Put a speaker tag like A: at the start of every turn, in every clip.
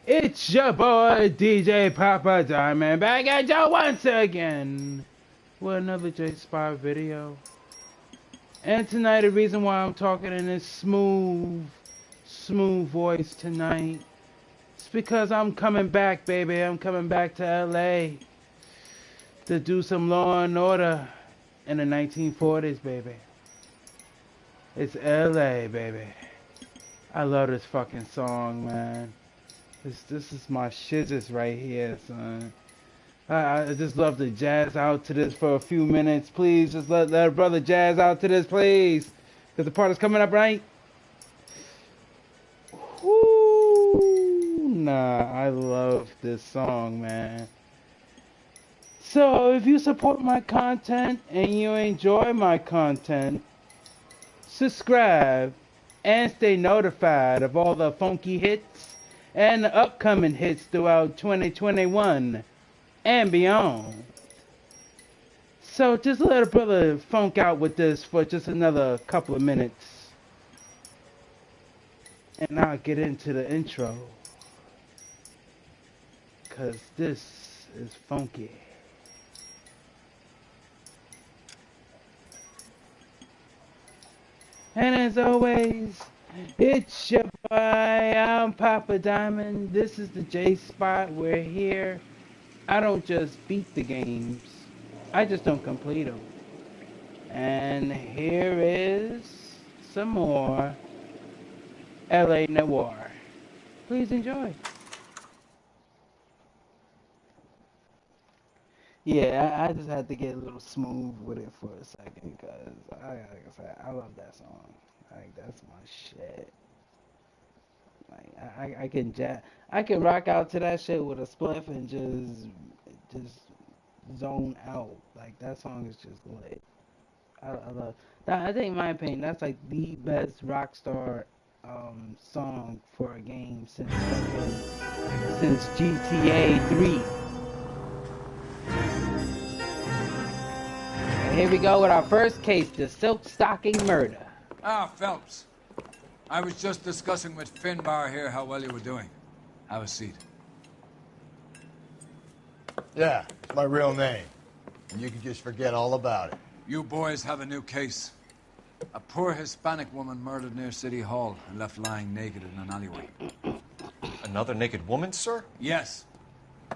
A: It's your boy DJ Papa Diamond back at y'all once again with another J Spot video. And tonight the reason why I'm talking in this smooth voice tonight is because I'm coming back, baby. I'm coming back to LA to do some Law and Order in the 1940s, baby. It's LA, baby. I love this fucking song, man. This is my shizzes right here, son. I just love to jazz out to this for a few minutes. Please, just let a brother jazz out to this, please. Because the part is coming up, right? Whoo! Nah, I love this song, man. So, if you support my content and you enjoy my content, subscribe and stay notified of all the funky hits and the upcoming hits throughout 2021 and beyond. So just let a brother funk out with this for just another couple of minutes. And I'll get into the intro. 'Cause this is funky. And as always, it's your boy, I'm Papa Diamond. This is the J Spot. We're here. I don't just beat the games, I just don't complete them. And here is some more LA Noire. Please enjoy. Yeah, I just had to get a little smooth with it for a second, because like I said, I love that song. Like, that's my shit. Like, I can rock out to that shit with a spliff and just zone out. Like, that song is just lit. I love that. I think, in my opinion, that's like the best Rockstar song for a game since GTA 3. And here we go with our first case, the silk stocking murder.
B: Ah, Phelps. I was just discussing with Finbar here how well you were doing. Have a seat.
C: Yeah, it's my real name. And you can just forget all about it.
B: You boys have a new case. A poor Hispanic woman murdered near City Hall and left lying naked in an alleyway.
D: Another naked woman, sir?
B: Yes.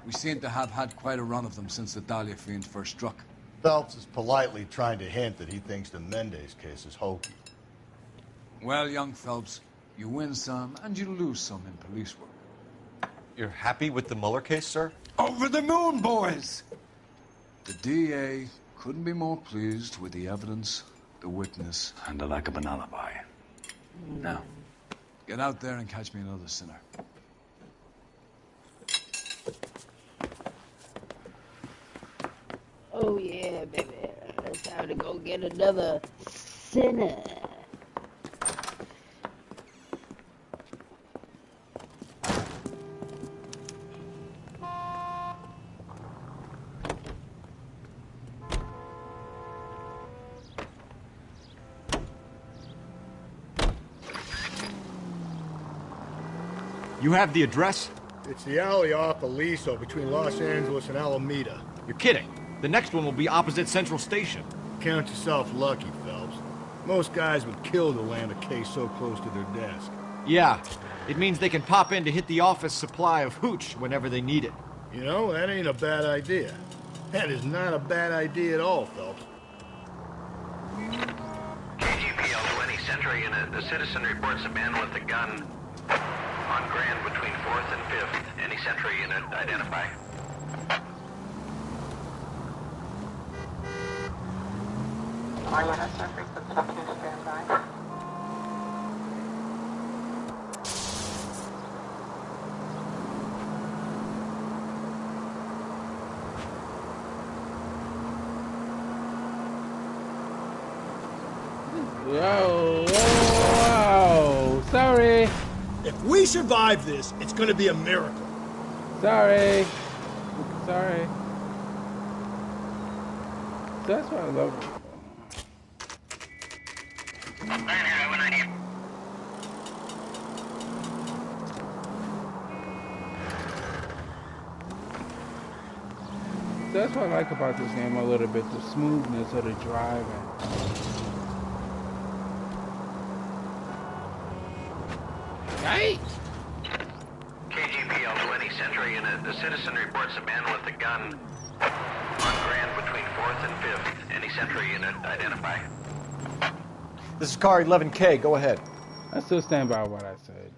B: We seem to have had quite a run of them since the Dahlia fiend first struck.
C: Phelps is politely trying to hint that he thinks the Mendez case is hokey.
B: Well, young Phelps, you win some and you lose some in police work.
D: You're happy with the Mueller case, sir?
B: Over the moon, boys! The DA couldn't be more pleased with the evidence, the witness, and the lack of an alibi. Now, get out there and catch me another sinner.
A: Oh yeah, baby. It's time to go get another sinner.
D: You have the address?
C: It's the alley off Aliso between Los Angeles and Alameda.
D: You're kidding. The next one will be opposite Central Station.
C: Count yourself lucky, Phelps. Most guys would kill to land a case so close to their desk.
D: Yeah, it means they can pop in to hit the office supply of hooch whenever they need it.
C: You know, that ain't a bad idea. That is not a bad idea at all, Phelps.
E: KGPL 20 Century Unit. The citizen reports a man with a gun on Grand between 4th and 5th. Any Century Unit identify.
F: All units are frequency to stand by.
A: Whoa. Sorry.
G: If we survive this, it's gonna be a miracle.
A: Sorry. That's what I love it. That's what I like about this game a little bit, the smoothness of the driving. Hey!
E: KGPL 20 Century unit. The citizen reports a man with a gun on Grand between 4th and 5th. Any Century unit identify.
D: This is car 11K. Go ahead.
A: I still stand by what I said.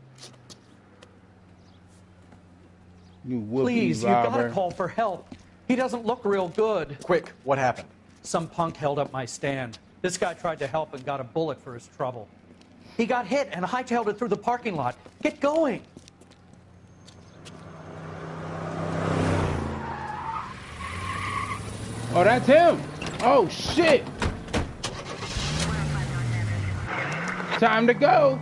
A: You would-be
H: Please, you
A: robber.
H: gotta call for help. He doesn't look real good.
D: Quick, what happened?
H: Some punk held up my stand. This guy tried to help and got a bullet for his trouble. He got hit and hightailed it through the parking lot. Get going.
A: Oh, that's him. Oh, shit. Time to go.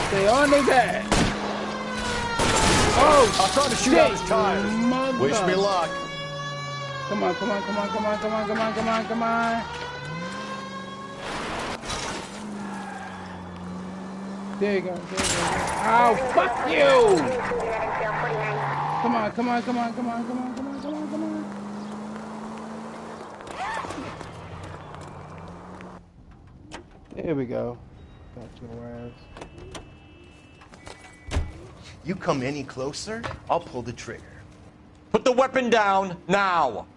A: Stay on his ass. Oh,
D: I'm trying to shoot out his tires.
A: Mother.
C: Wish me luck.
A: Come on, come on, come on, come on, come on, come on, come on, come on. There you go, there you go. Oh, fuck you! Come on, come on, come on, come on, come on, come on, come on, come on. There we go. Got your ass.
I: You come any closer, I'll pull the trigger.
D: Put the weapon down now.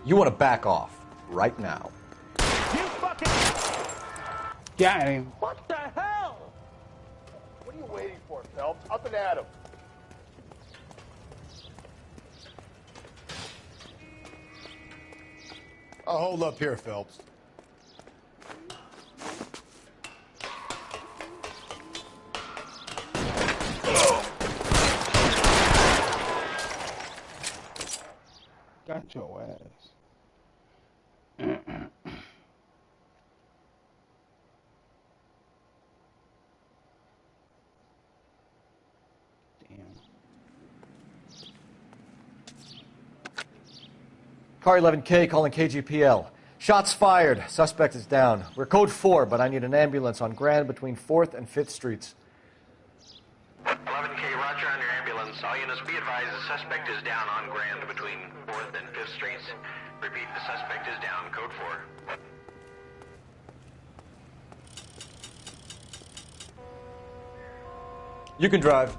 D: You want to back off right now.
H: You fucking...
A: Got him.
H: What the hell?
C: What are you waiting for, Phelps? Up and at him. I'll hold up here, Phelps.
A: Got your ass.
D: Car 11K calling KGPL. Shots fired. Suspect is down. We're code 4, but I need an ambulance on Grand between 4th and 5th Streets.
E: 11K, roger on your ambulance. All units be advised the suspect is down on Grand between 4th and 5th Streets. Repeat, the suspect is down, code 4.
D: You can drive.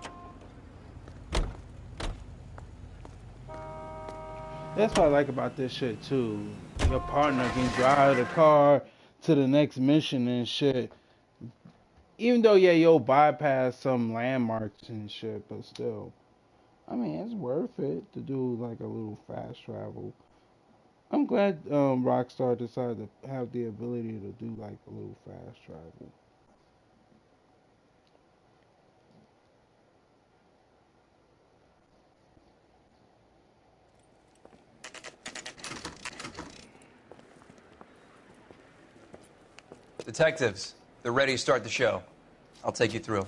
A: That's what I like about this shit too. Your partner can drive the car to the next mission and shit. Even though, yeah, you'll bypass some landmarks and shit, but still. I mean, it's worth it to do like a little fast travel. I'm glad Rockstar decided to have the ability to do like a little fast travel.
J: Detectives, they're ready to start the show. I'll take you through.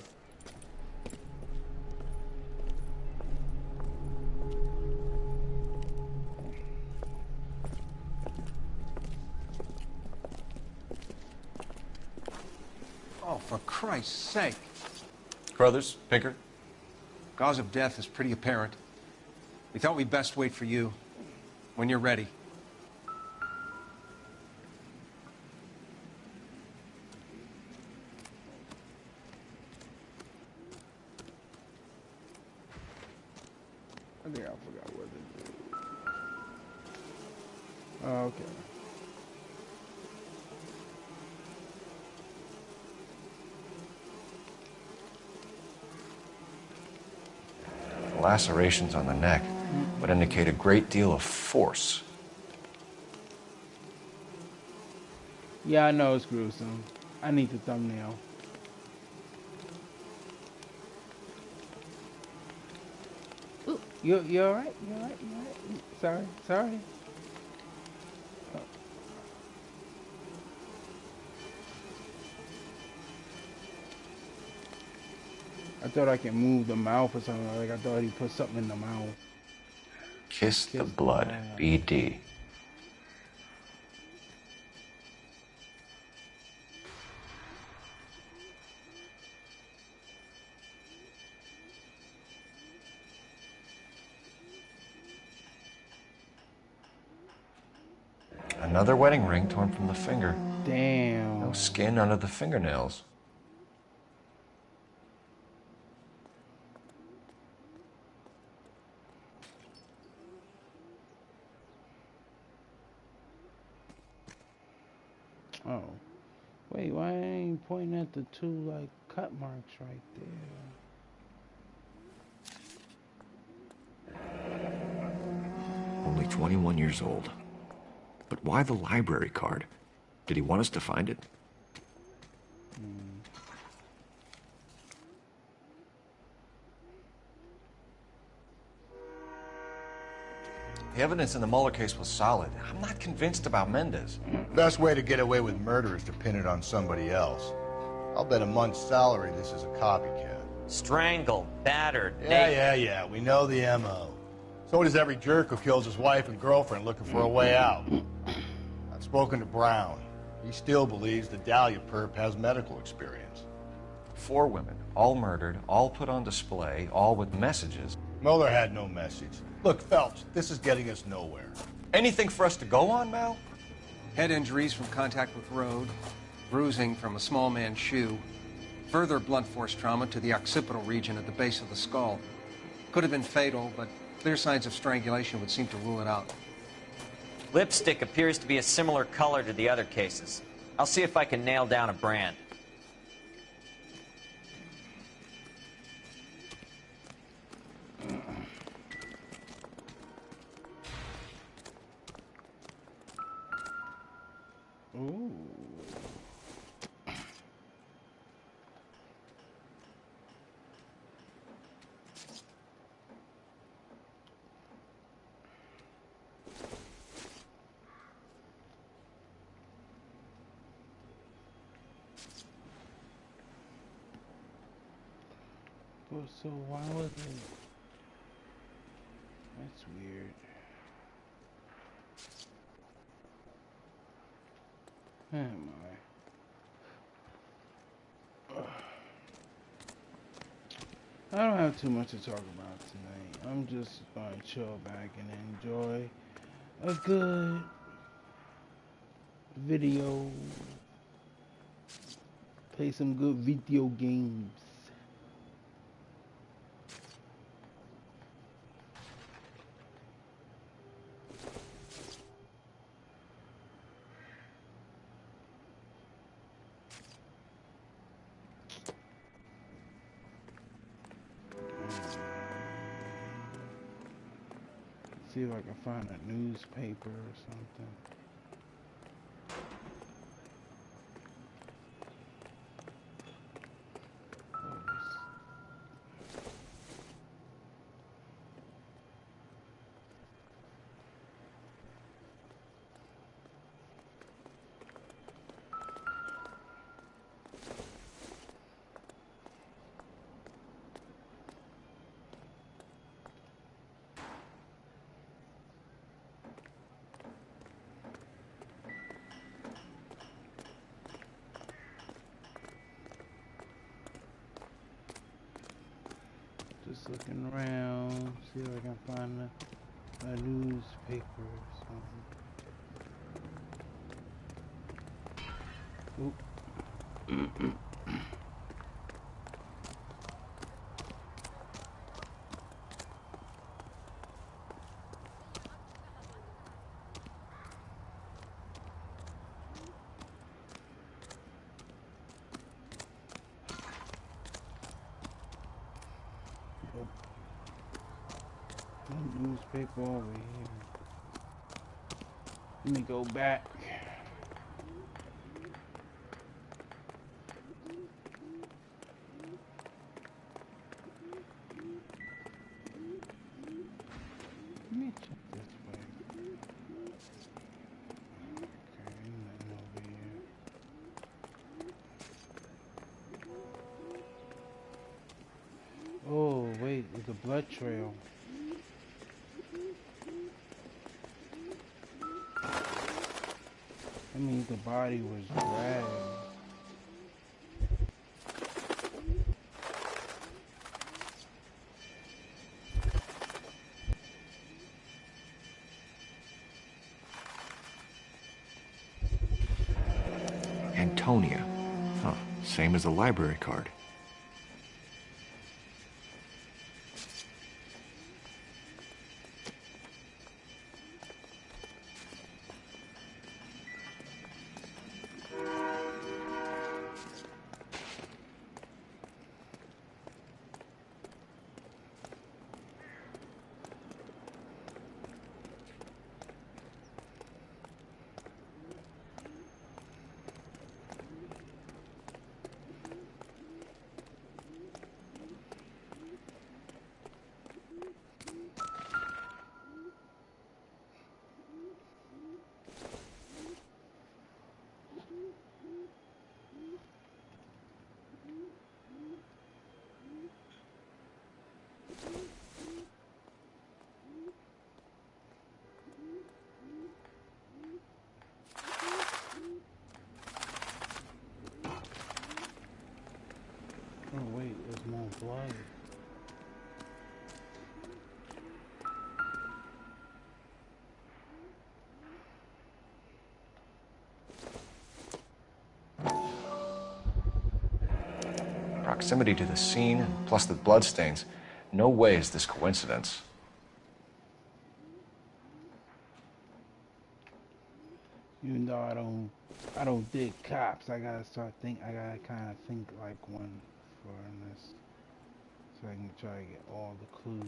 B: Oh, for Christ's sake.
D: Brothers, Pinker.
B: Cause of death is pretty apparent. We thought we'd best wait for you when you're ready.
A: I think I forgot what to do. Oh, okay.
D: Lacerations on the neck would indicate a great deal of force.
A: Yeah, I know it's gruesome. I need the thumbnail. Ooh, you alright? You alright? You alright? Sorry, sorry. Oh. I thought I could move the mouth or something. Like I thought he put something in the mouth.
K: Kiss the blood, BD.
D: Another wedding ring torn from the finger.
A: Damn.
D: No skin under the fingernails.
A: Oh. Wait, why ain't you pointing at the two, like, cut marks right there?
K: Only 21 years old. But why the library card? Did he want us to find it?
D: The evidence in the Mueller case was solid. I'm not convinced about Mendez.
C: Best way to get away with murder is to pin it on somebody else. I'll bet a month's salary this is a copycat.
L: Strangled, battered,
C: Yeah, we know the M.O. So does every jerk who kills his wife and girlfriend looking for a way out. I've spoken to Brown. He still believes the Dahlia perp has medical experience.
D: 4 women, all murdered, all put on display, all with messages.
C: Mueller had no message. Look, Phelps, this is getting us nowhere.
D: Anything for us to go on, Mal?
M: Head injuries from contact with road, bruising from a small man's shoe, further blunt force trauma to the occipital region at the base of the skull. Could have been fatal, but clear signs of strangulation would seem to rule it out.
L: Lipstick appears to be a similar color to the other cases. I'll see if I can nail down a brand.
A: Ooh. Well, so why was it? That's weird. Oh my. I don't have too much to talk about tonight. I'm just gonna chill back and enjoy a good video. Play some good video games. See if I can find a newspaper or something. Just looking around, see if I can find a newspaper or something. Oop. Newspaper over here. Let me go back. Let me check this way. Okay, nothing over here. Oh, wait, it's a blood trail. That means the body was dragged.
K: Antonia. Huh, same as the library card.
A: Oh wait, there's more blood.
K: Proximity to the scene, plus the bloodstains. No way is this coincidence.
A: Even though I don't dig cops, I gotta kind of think like one for this, so I can try to get all the clues.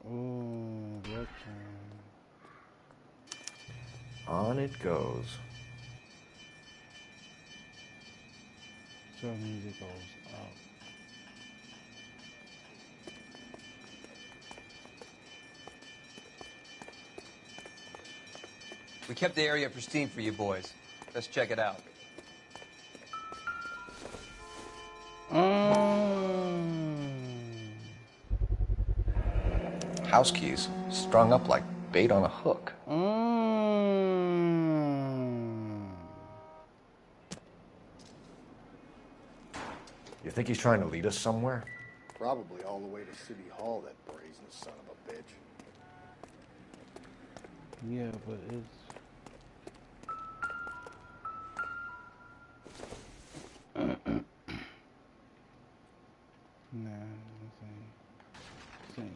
A: Oh, that
K: On it goes.
A: So music goes up.
J: We kept the area pristine for you boys. Let's check it out.
K: House keys strung up like bait on a hook. You think he's trying to lead us somewhere?
C: Probably all the way to City Hall, that brazen son of a bitch.
A: Yeah, but it's... Nah, this ain't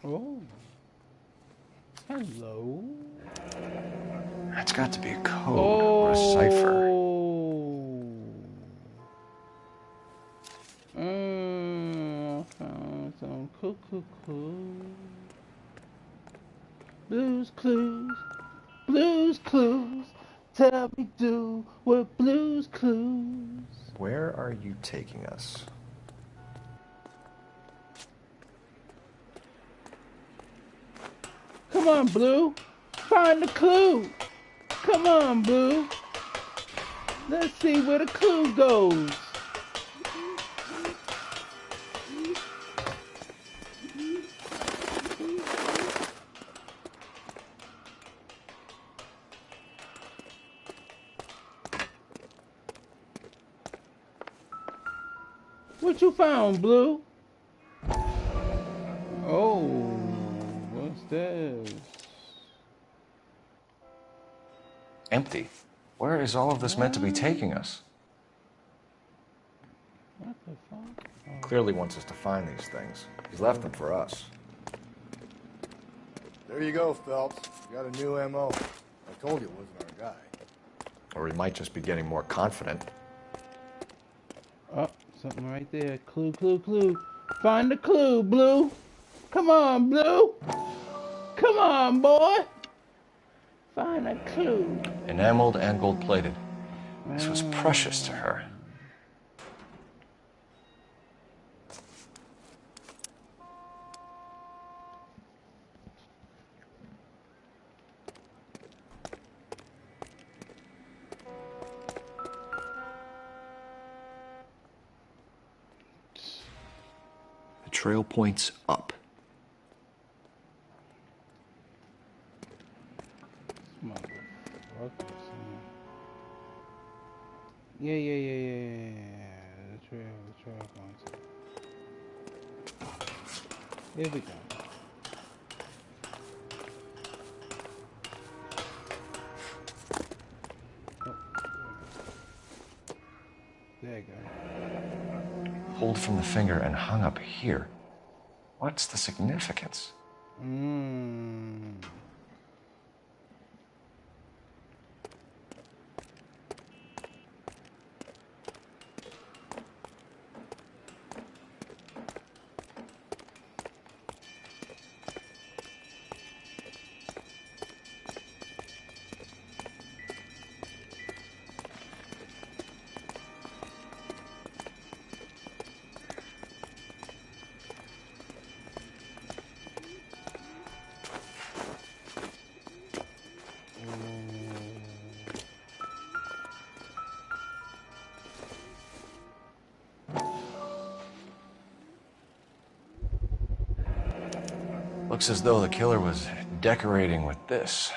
A: Oh. Hello.
K: That's got to be a code or a cipher.
A: Found some cool. Blues clues. Tell me, do what blues clues.
K: Where are you taking us?
A: Come on, Blue. Find the clue. Come on, Blue. Let's see where the clue goes. What you found, Blue? Oh, what's this?
K: Empty. Where is all of this meant to be taking us?
A: What the fuck? Oh.
K: Clearly wants us to find these things. He's left them for us.
C: There you go, Phelps. You got a new M.O. I told you it wasn't our guy.
K: Or he might just be getting more confident.
A: Oh, something right there. Clue. Find the clue, Blue. Come on, Blue. Come on, boy. Find a clue.
K: Enameled and gold-plated. This was precious to her. trail points up.
A: Yeah. The trail points. Here we go. There you go.
K: Pulled from the finger and hung up here. What's the significance? Looks as though the killer was decorating with this.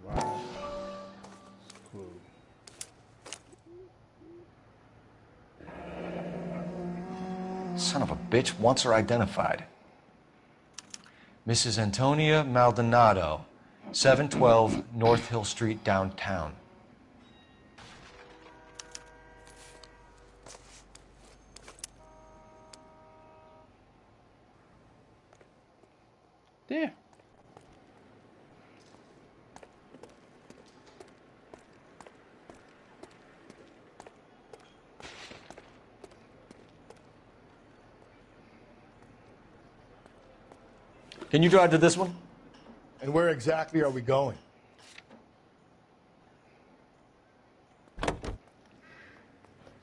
A: Wow. Cool.
K: Son of a bitch wants her identified. Mrs. Antonia Maldonado, 712 North Hill Street, downtown.
A: There.
D: Can you drive to this one?
C: And where exactly are we going?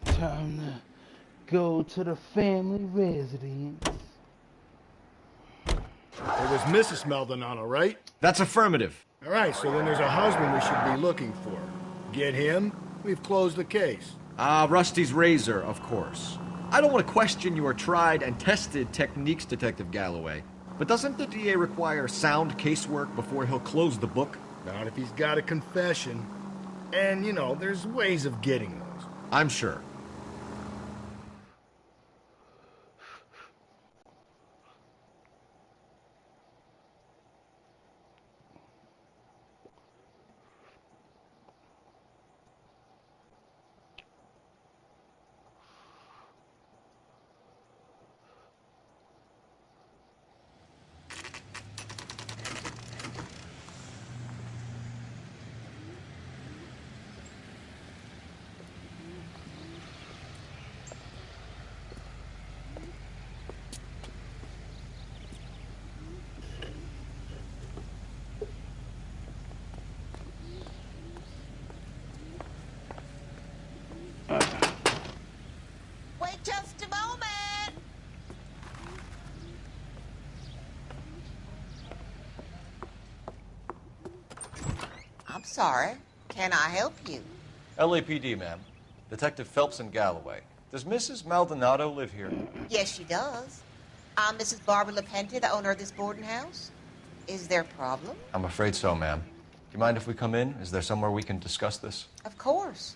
A: Time to go to the family residence.
G: It was Mrs. Maldonado, right?
D: That's affirmative.
G: All right, so then there's a husband we should be looking for. Get him, we've closed the case.
D: Rusty's razor, of course. I don't want to question your tried and tested techniques, Detective Galloway. But doesn't the DA require sound casework before he'll close the book?
G: Not if he's got a confession. And, you know, there's ways of getting those.
D: I'm sure.
N: Wait just a moment. I'm sorry. Can I help you?
D: LAPD, ma'am. Detective Phelps and Galloway. Does Mrs. Maldonado live here?
N: Yes, she does. I'm Mrs. Barbara LaPenta, the owner of this boarding house. Is there a problem?
D: I'm afraid so, ma'am. Do you mind if we come in? Is there somewhere we can discuss this?
N: Of course.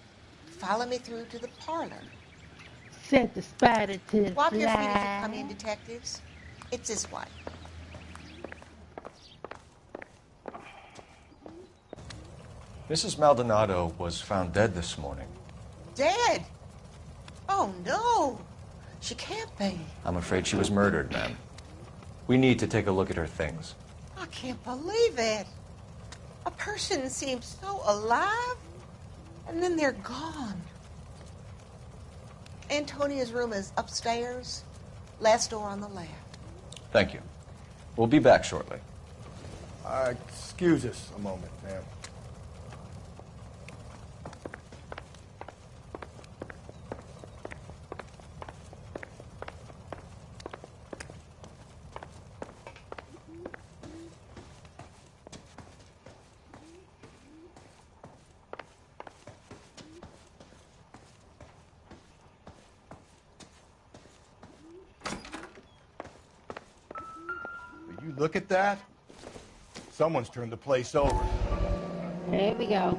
N: Follow me through to the parlor.
A: Set the spider to
N: Wipe your feet as you
A: fly.
N: come in, detectives. It's this way.
D: Mrs. Maldonado was found dead this morning.
N: Dead? Oh, no. She can't be.
D: I'm afraid she was murdered, ma'am. We need to take a look at her things.
N: I can't believe it. A person seems so alive, and then they're gone. Antonia's room is upstairs, last door on the left.
D: Thank you. We'll be back shortly.
C: Excuse us a moment, ma'am. Look at that. Someone's turned the place over.
F: There we go.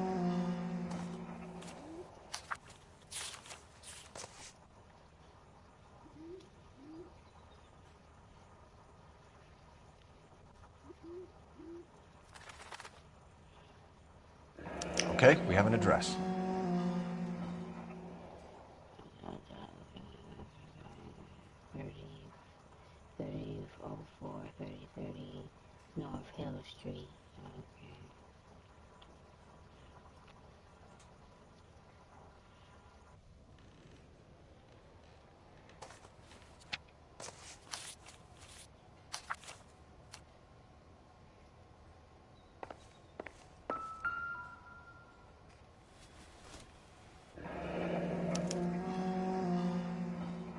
D: Okay, we have an address.
F: 3004, 3030 North Hill Street. Okay.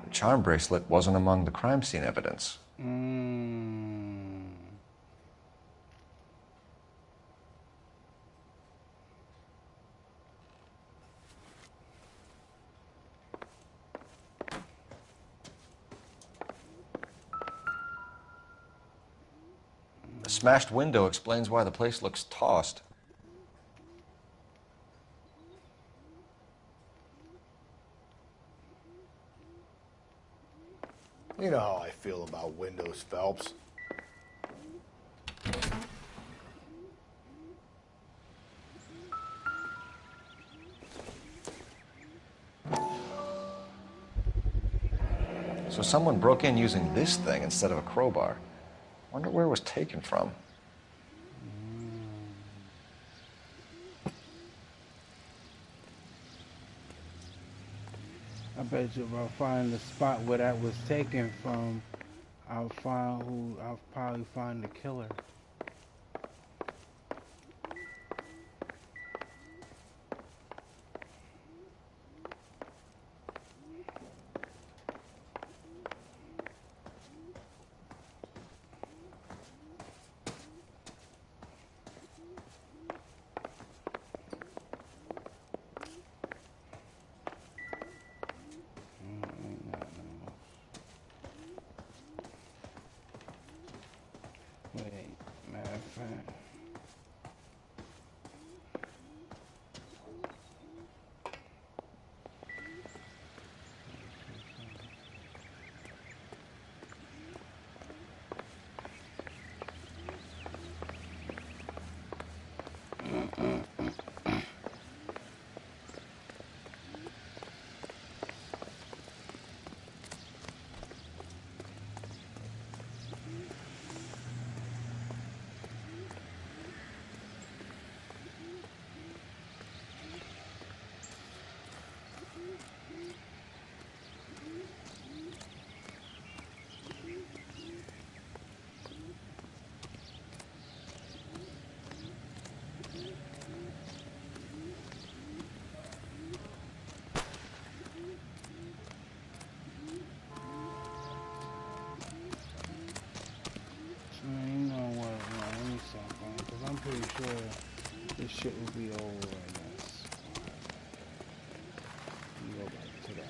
D: The charm bracelet wasn't among the crime scene evidence. The smashed window explains why the place looks tossed.
C: You know how I feel about windows, Phelps.
D: So someone broke in using this thing instead of a crowbar. Wonder where it was taken from.
A: I bet you if I find the spot where that was taken from, I'll probably find the killer. Wait, matter of fact. I'm pretty sure this shit will be over in this. Let me go back to the house.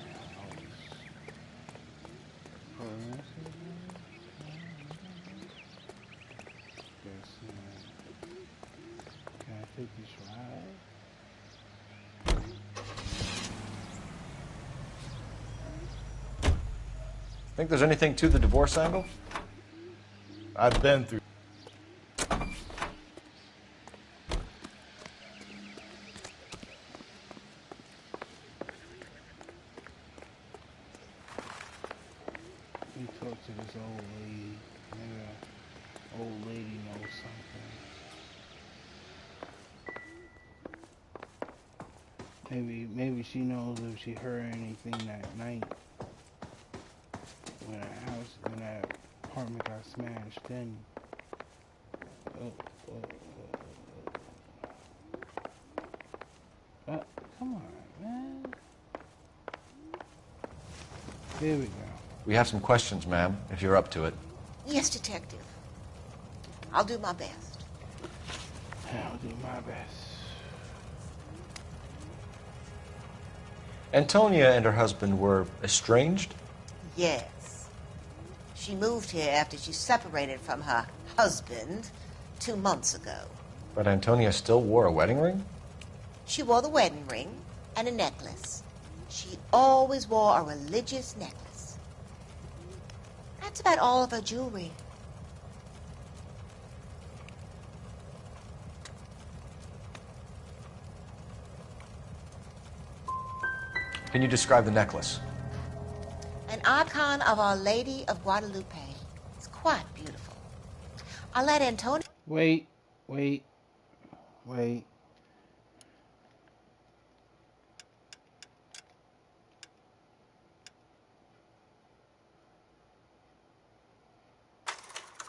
A: Can I take this ride?
D: Think there's anything to the divorce angle?
C: I've been through.
A: Let me talk to this old lady. Maybe an old lady knows something. Maybe she knows if she heard anything that night when that apartment got smashed in. Come on, man. There we go.
D: We have some questions, ma'am, if you're up to it.
N: Yes, Detective. I'll do my best.
A: I'll do my best.
D: Antonia and her husband were estranged?
N: Yes. She moved here after she separated from her husband 2 months ago.
D: But Antonia still wore a wedding ring?
N: She wore the wedding ring and a necklace. She always wore a religious necklace. That's about all of her jewelry.
D: Can you describe the necklace?
N: An icon of Our Lady of Guadalupe. It's quite beautiful. I'll let Antonia...
A: Wait. Oh,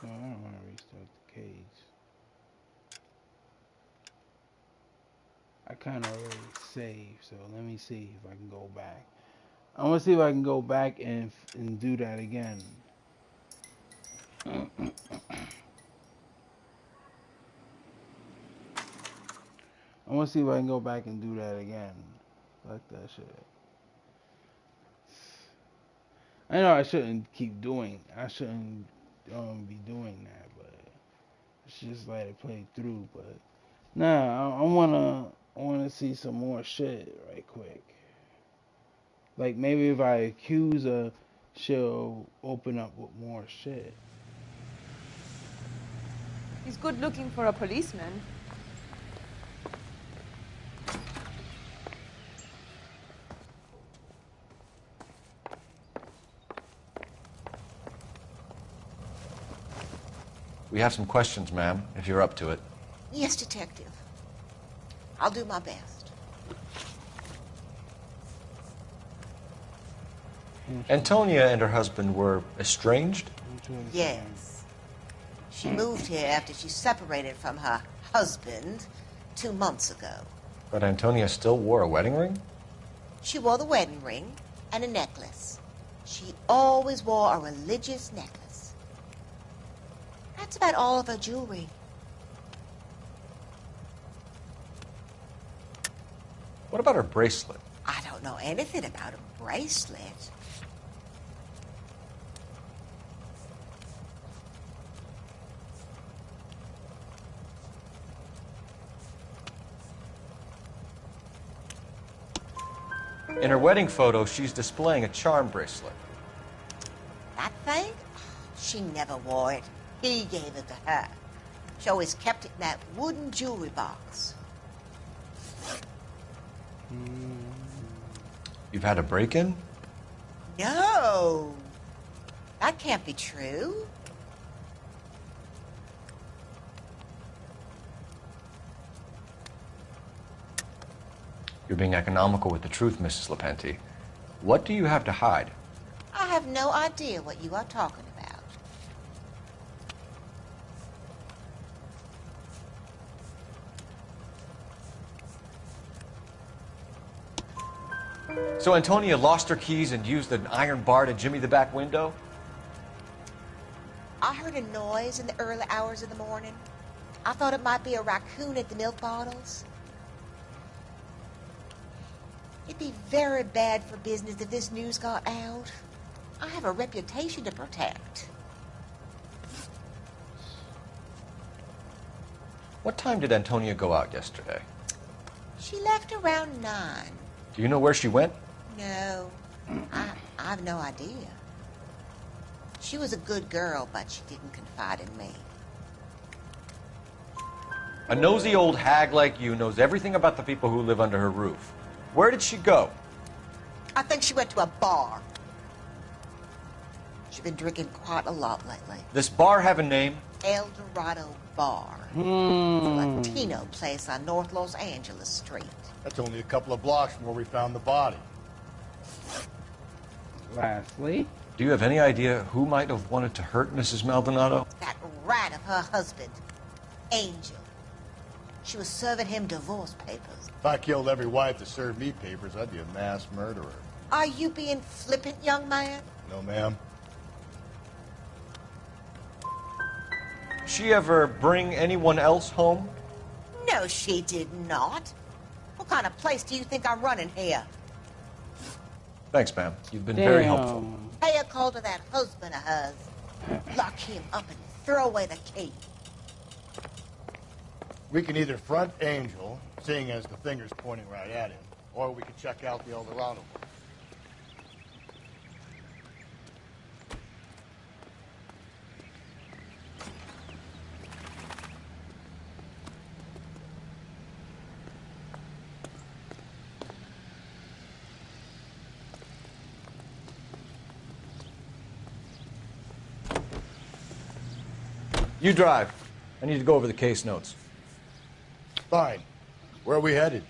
A: I don't want to restart the cage. I kind of already saved, so let me see if I can go back. I want to see if I can go back and do that again. I want to see if I can go back and do that again. Fuck that shit. I know I shouldn't keep doing. I shouldn't be doing that, but it's just let it play through. But nah, I wanna see some more shit right quick. Like maybe if I accuse her, she'll open up with more shit.
O: He's good looking for a policeman.
D: We have some questions, ma'am, if you're up to it.
N: Yes, Detective. I'll do my best.
D: Antonia and her husband were estranged?
N: Yes. She moved here after she separated from her husband 2 months ago.
D: But Antonia still wore a wedding ring?
N: She wore the wedding ring and a necklace. She always wore a religious necklace. That's about all of her jewelry.
D: What about her bracelet?
N: I don't know anything about a bracelet.
D: In her wedding photo, she's displaying a charm bracelet.
N: That thing? She never wore it. He gave it to her. She always kept it in that wooden jewelry box.
D: You've had a break-in?
N: No. That can't be true.
D: You're being economical with the truth, Mrs. Lepenti. What do you have to hide?
N: I have no idea what you are talking about.
D: So Antonia lost her keys and used an iron bar to jimmy the back window?
N: I heard a noise in the early hours of the morning. I thought it might be a raccoon at the milk bottles. It'd be very bad for business if this news got out. I have a reputation to protect.
D: What time did Antonia go out yesterday?
N: She left around 9.
D: Do you know where she went?
N: No, I have no idea. She was a good girl, but she didn't confide in me.
D: A nosy old hag like you knows everything about the people who live under her roof. Where did she go?
N: I think she went to a bar. She's been drinking quite a lot lately.
D: This bar have a name?
N: El Dorado Bar. It's a Latino place on North Los Angeles Street.
C: That's only a couple of blocks from where we found the body.
A: Lastly,
D: do you have any idea who might have wanted to hurt Mrs. Maldonado?
N: That rat of her husband, Angel. She was serving him divorce papers.
C: If I killed every wife that served me papers, I'd be a mass murderer.
N: Are you being flippant, young man?
C: No, ma'am.
D: She ever bring anyone else home?
N: No, she did not. What kind of place do you think I'm running here?
D: Thanks, ma'am. You've been very helpful.
N: Pay a call to that husband of hers. Lock him up and throw away the key.
C: We can either front Angel, seeing as the finger's pointing right at him, or we can check out the Eldorado.
D: You drive. I need to go over the case notes.
C: Fine. Where are we headed?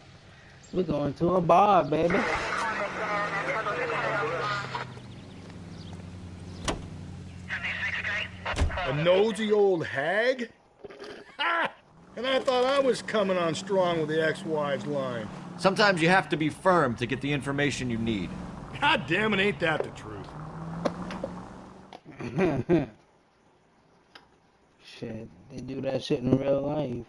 A: We're going to a bar, baby.
G: A nosy old hag? Ha! And I thought I was coming on strong with the ex-wives line.
D: Sometimes you have to be firm to get the information you need.
G: God damn it, ain't that the truth?
A: Shit, they do that shit in real life.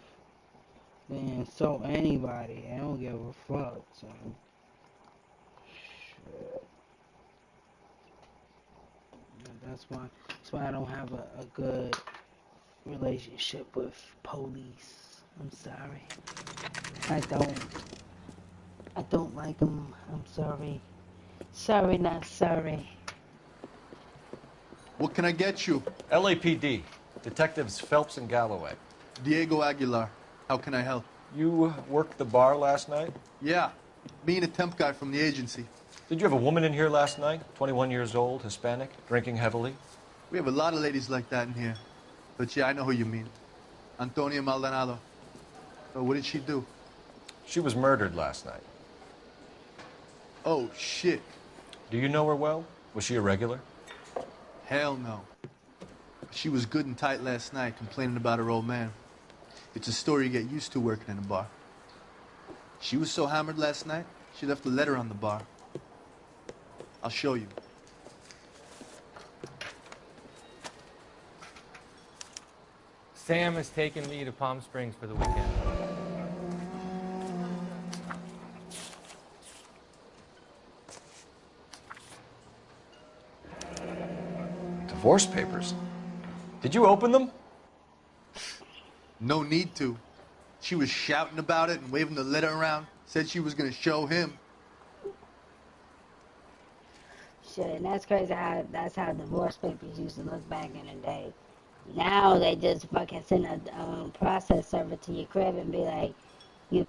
A: They insult anybody. They don't give a fuck, son. Shit. That's why I don't have a good relationship with police. I'm sorry. I don't like them. I'm sorry. Sorry, not sorry.
P: What can I get you?
D: LAPD. Detectives Phelps and Galloway.
P: Diego Aguilar. How can I help?
D: You worked the bar last night?
P: Yeah. Me and a temp guy from the agency.
D: Did you have a woman in here last night? 21 years old, Hispanic, drinking heavily?
P: We have a lot of ladies like that in here. But yeah, I know who you mean. Antonia Maldonado. So what did she do?
D: She was murdered last night.
P: Oh, shit.
D: Do you know her well? Was she a regular?
P: Hell no. She was good and tight last night, complaining about her old man. It's a story you get used to working in a bar. She was so hammered last night, she left a letter on the bar. I'll show you.
Q: Sam has taken me to Palm Springs for the weekend.
D: Divorce papers? Did you open them?
P: No need to. She was shouting about it and waving the letter around. Said she was going to show him.
R: Shit, and that's crazy how that's how divorce papers used to look back in the day. Now they just fucking send a process server to your crib and be like, you.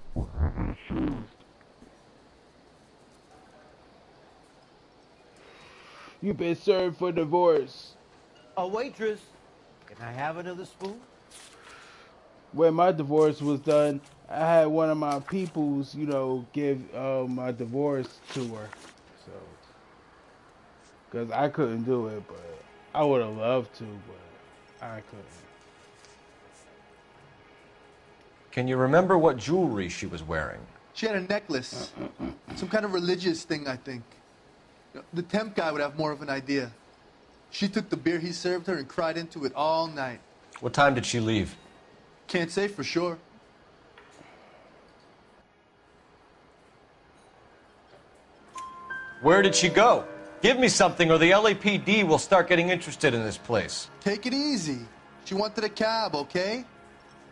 A: You've been served for divorce.
S: A waitress, can I have another spoon?
A: When my divorce was done, I had one of my peoples, give my divorce to her. So, because I couldn't do it, but I would have loved to, but I couldn't.
D: Can you remember what jewelry she was wearing?
P: She had a necklace. Some kind of religious thing, I think. The temp guy would have more of an idea. She took the beer he served her and cried into it all night.
D: What time did she leave?
P: Can't say for sure.
D: Where did she go? Give me something or the LAPD will start getting interested in this place.
P: Take it easy. She wanted a cab, okay?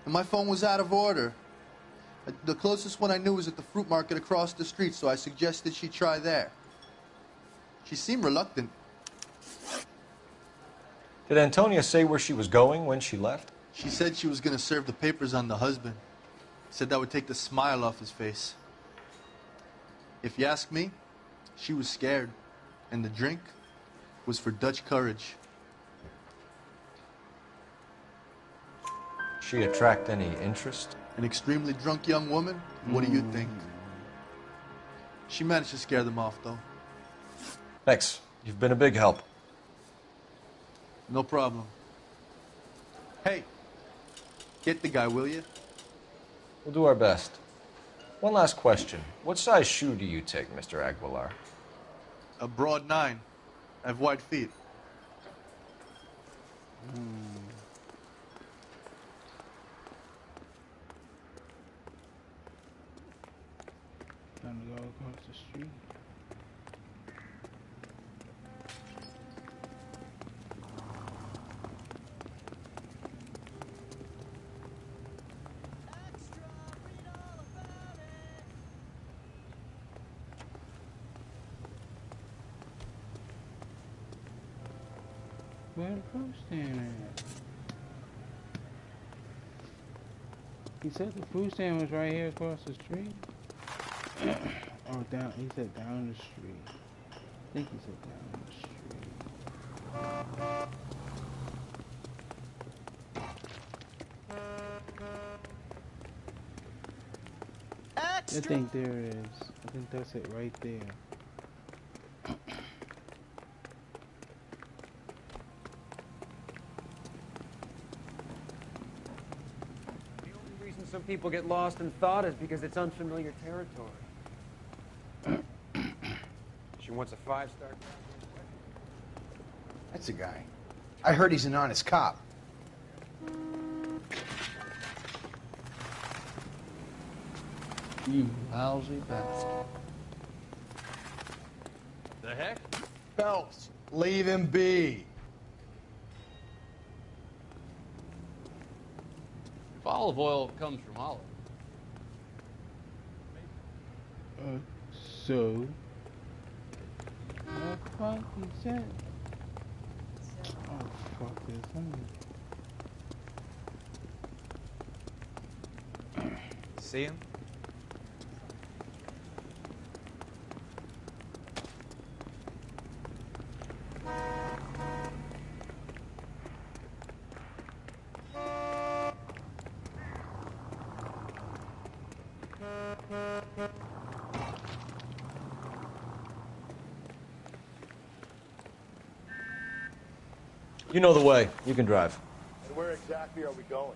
P: And my phone was out of order. The closest one I knew was at the fruit market across the street, so I suggested she try there. She seemed reluctant.
D: Did Antonia say where she was going when she left?
P: She said she was going to serve the papers on the husband. Said that would take the smile off his face. If you ask me, she was scared. And the drink was for Dutch courage.
D: She attract any interest?
P: An extremely drunk young woman? What do you think? She managed to scare them off, though.
D: Thanks. You've been a big help.
P: No problem. Hey, get the guy, will you?
D: We'll do our best. One last question. What size shoe do you take, Mr. Aguilar?
P: A broad 9. I have wide feet.
A: Time to go across the street. Where the food stand at? He said the food stand was right here across the street. Oh, down. He said down the street. I think he said down the street. I think there it is. I think that's it right there.
T: The only reason some people get lost in thought is because it's unfamiliar territory. She wants a 5-star.
I: That's a guy. I heard he's an honest cop.
C: You lousy bastard.
T: The heck?
C: Phelps, leave him be.
U: If olive oil comes from olive.
A: So. What the fuck he said? Oh, fuck this.
T: See him?
D: You know the way. You can drive.
C: And where exactly are we going?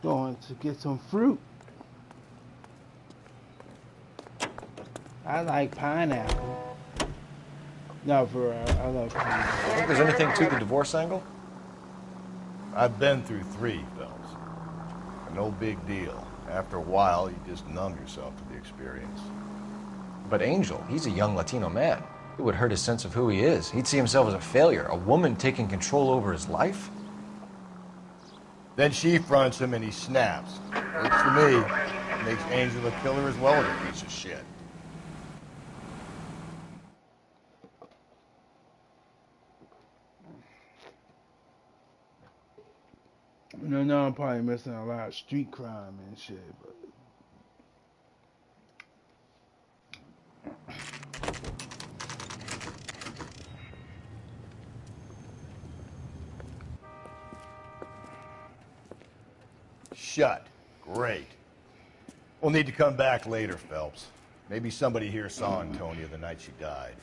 A: Going to get some fruit. I like pineapple. No, for real, I love pineapple.
D: You think there's anything to the divorce angle?
C: I've been through 3, Phelps. No big deal. After a while, you just numb yourself to the experience.
D: But Angel, he's a young Latino man. It would hurt his sense of who he is. He'd see himself as a failure, a woman taking control over his life.
C: Then she fronts him and he snaps. Works for me. It makes Angel a killer as well as a piece of shit.
A: No, I'm probably missing a lot of street crime and shit, but.
C: Shut. Great. We'll need to come back later, Phelps. Maybe somebody here saw Antonia the night she died.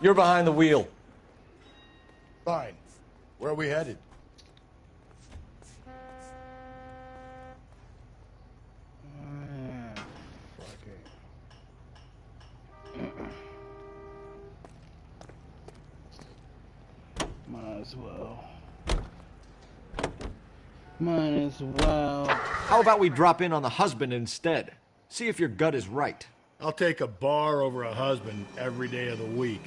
D: You're behind the wheel.
C: Fine. Where are we headed?
A: Might as well. Might as well.
D: How about we drop in on the husband instead? See if your gut is right.
G: I'll take a bar over a husband every day of the week.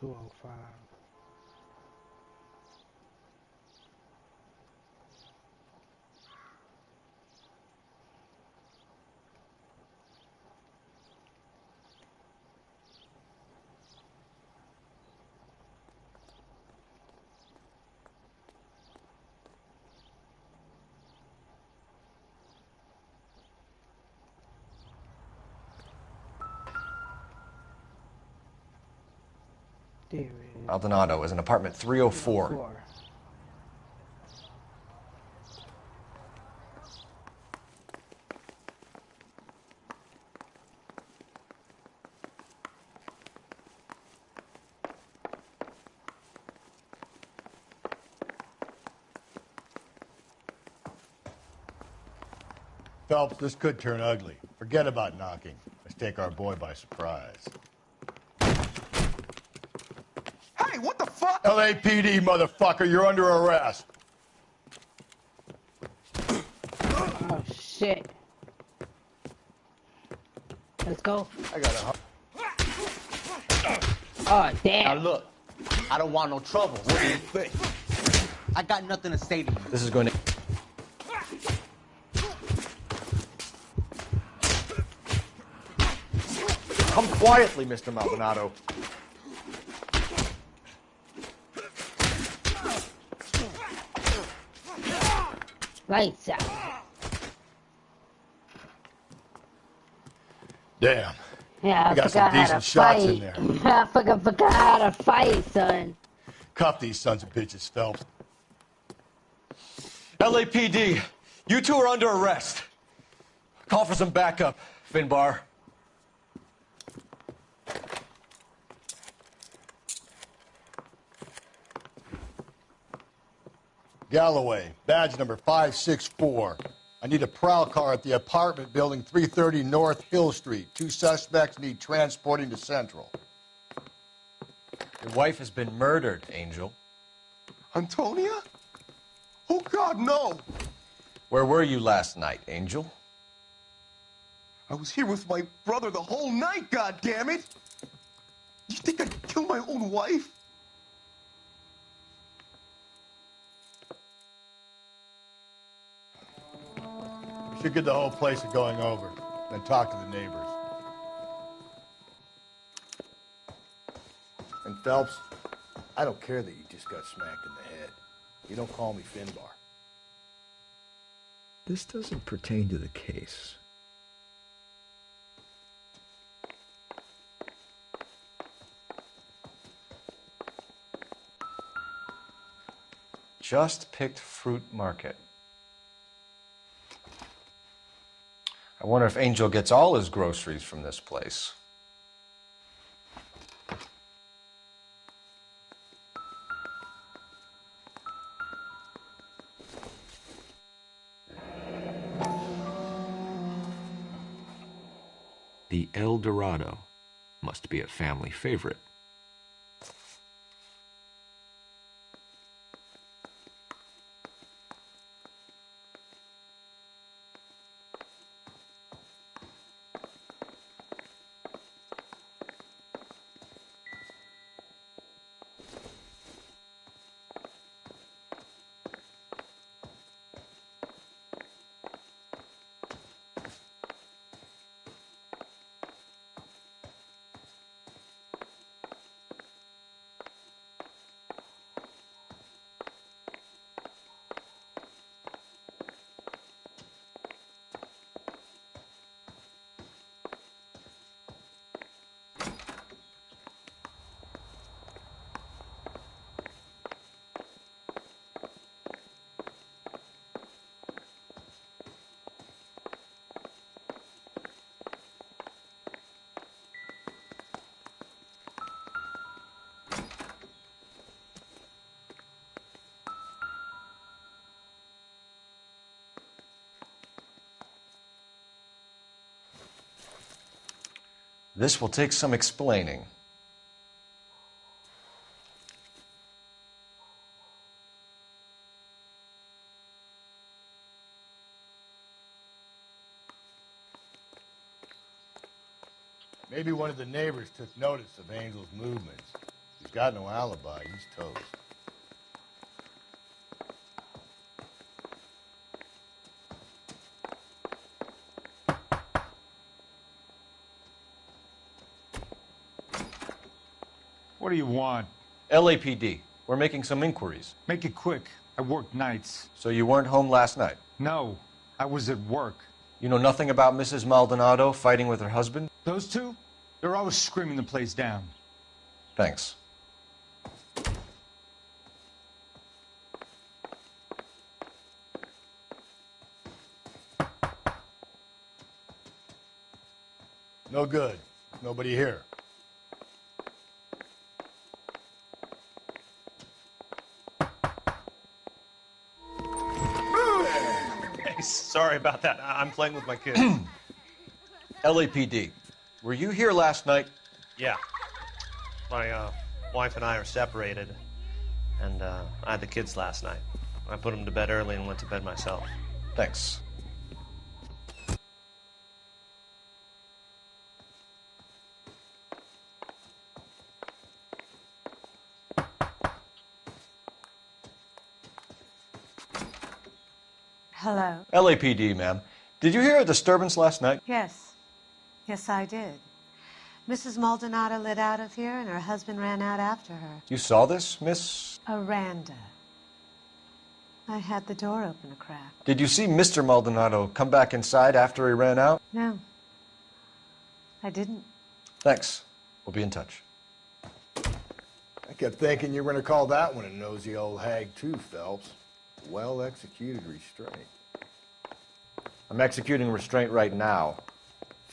A: 205. There it is.
D: Maldonado is in apartment 304.
C: Phelps, this could turn ugly. Forget about knocking. Let's take our boy by surprise.
I: Hey, what the fuck?
C: LAPD, motherfucker, you're under arrest.
R: Oh, shit. Let's go.
I: I got a...
R: Oh, damn.
I: Now look, I don't want no trouble. What do you think? I got nothing to say to you.
D: This is going to... Come quietly, Mr. Maldonado.
R: Lights out.
C: Damn.
R: Yeah,
C: We got some decent shots in there.
R: I fucking forgot how to fight, son.
C: Cuff these sons of bitches, Phelps.
D: LAPD, you two are under arrest. Call for some backup, Finbar.
C: Galloway, badge number 564. I need a prowl car at the apartment building 330 North Hill Street. 2 suspects need transporting to Central.
D: Your wife has been murdered, Angel.
I: Antonia? Oh, God, no.
D: Where were you last night, Angel?
I: I was here with my brother the whole night, goddammit! You think I'd kill my own wife?
C: We should get the whole place a going over, then talk to the neighbors. And Phelps, I don't care that you just got smacked in the head. You don't call me Finbar.
K: This doesn't pertain to the case.
D: Just picked fruit market. I wonder if Angel gets all his groceries from this place.
K: The El Dorado must be a family favorite.
D: This will take some explaining.
C: Maybe one of the neighbors took notice of Angel's movements. He's got no alibi. He's toast.
H: What do you want?
D: LAPD. We're making some inquiries.
H: Make it quick. I work nights.
D: So you weren't home last night?
H: No, I was at work.
D: You know nothing about Mrs. Maldonado fighting with her husband?
H: Those two? They're always screaming the place down.
D: Thanks.
C: No good. Nobody here.
V: Hey, sorry about that. I'm playing with my kids.
D: LAPD. Were you here last night?
V: Yeah. My wife and I are separated, and I had the kids last night. I put them to bed early and went to bed myself.
D: Thanks.
W: Hello.
D: LAPD, ma'am. Did you hear a disturbance last night?
W: Yes. Yes, I did. Mrs. Maldonado lit out of here, and her husband ran out after her.
D: You saw this, Miss?
W: Aranda. I had the door open a crack.
D: Did you see Mr. Maldonado come back inside after he ran out?
W: No. I didn't.
D: Thanks. We'll be in touch.
C: I kept thinking you were going to call that one a nosy old hag too, Phelps. Well-executed restraint.
D: I'm executing restraint right now,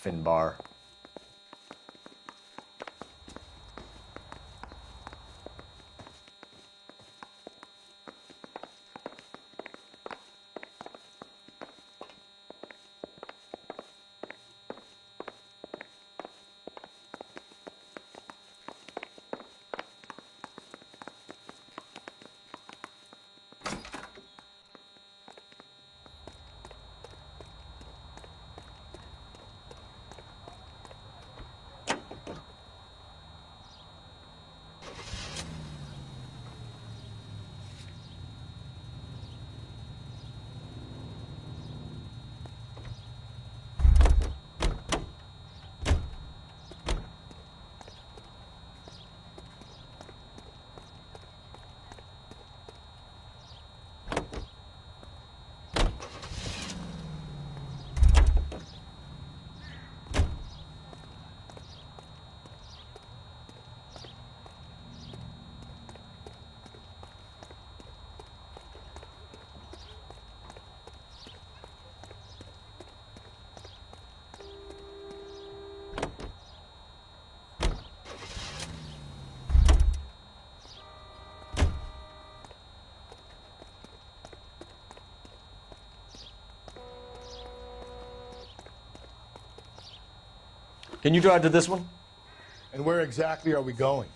D: Finbar. Can you drive to this one?
C: And where exactly are we going?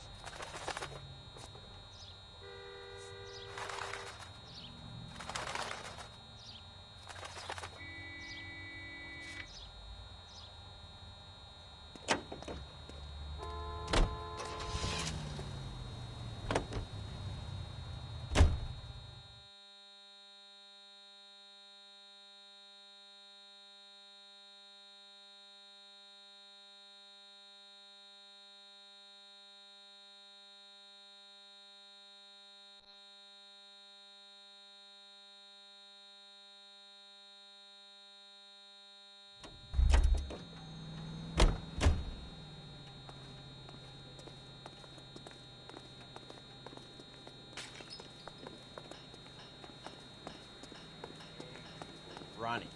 S: Ronnie.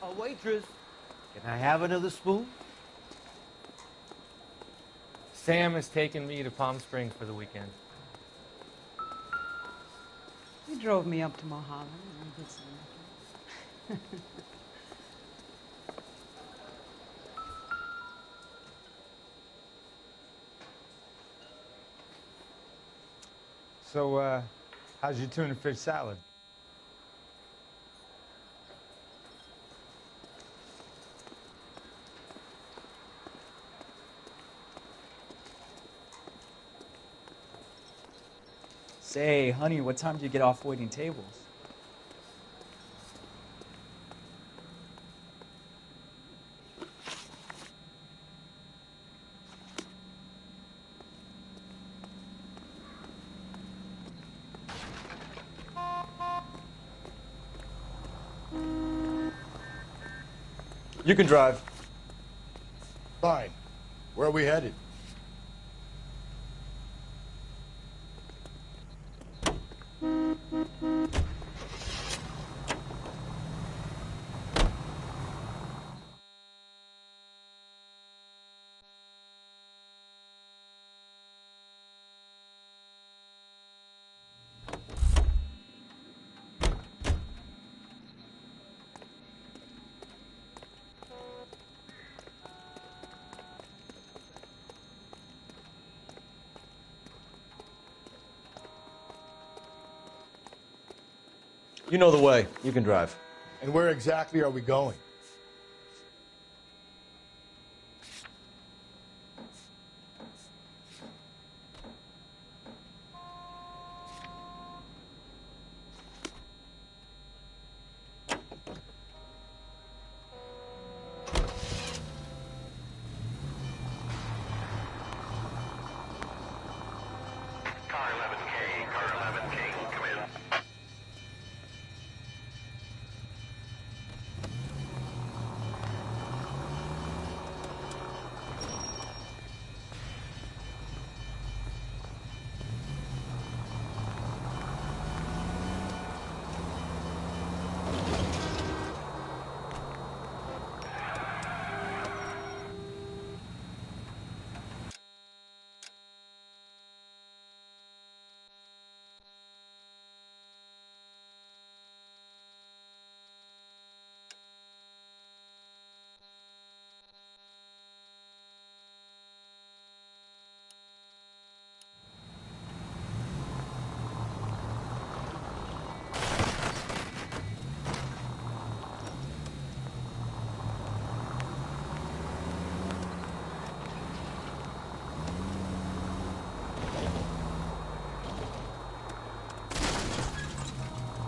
S: A waitress. Can I have another spoon?
Q: Sam has taken me to Palm Springs for the weekend.
O: He drove me up to Mulholland and I did some looking.
H: So, how's your tuna fish salad?
B: Say, honey, what time do you get off waiting tables?
P: You can drive.
C: Fine. Where are we headed?
P: You know the way. You can drive.
C: And where exactly are we going?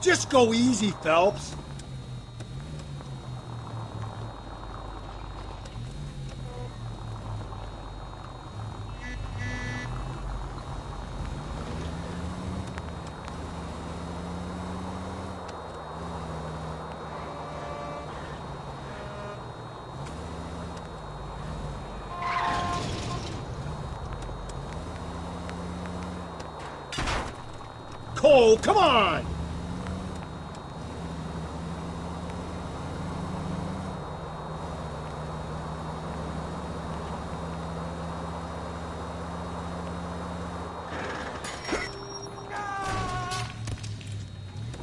G: Just go easy, Phelps. Cole, come on!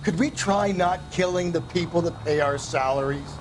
C: Could we try not killing the people that pay our salaries?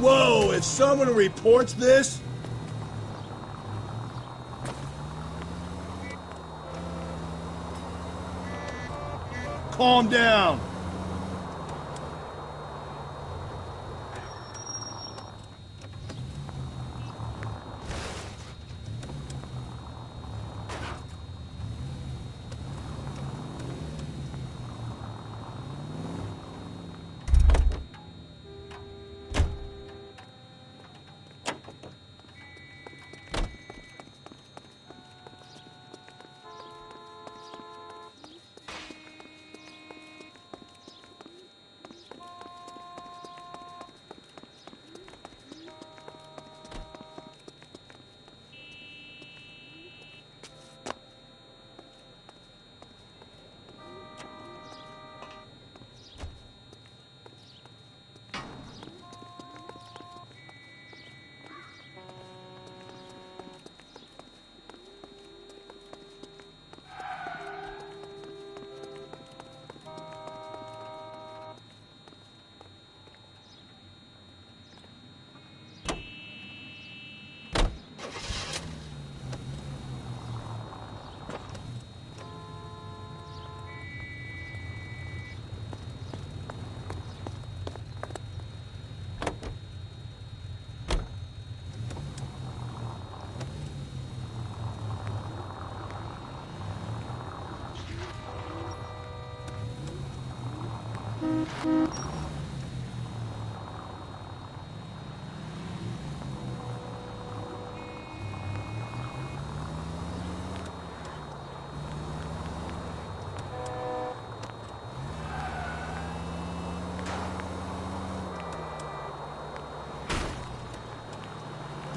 G: Whoa, if someone reports this... Calm down.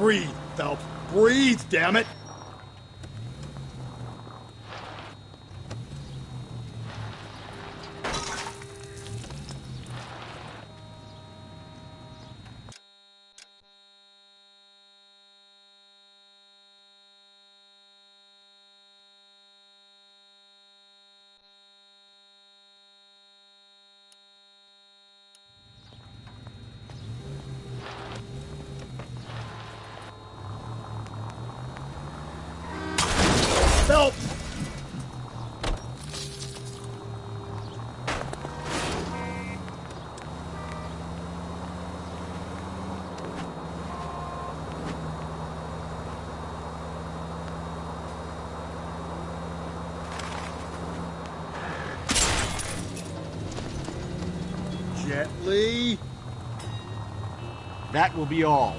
G: Breathe, Phelps. Breathe, damn it! Phelps! Gently.
D: That will be all.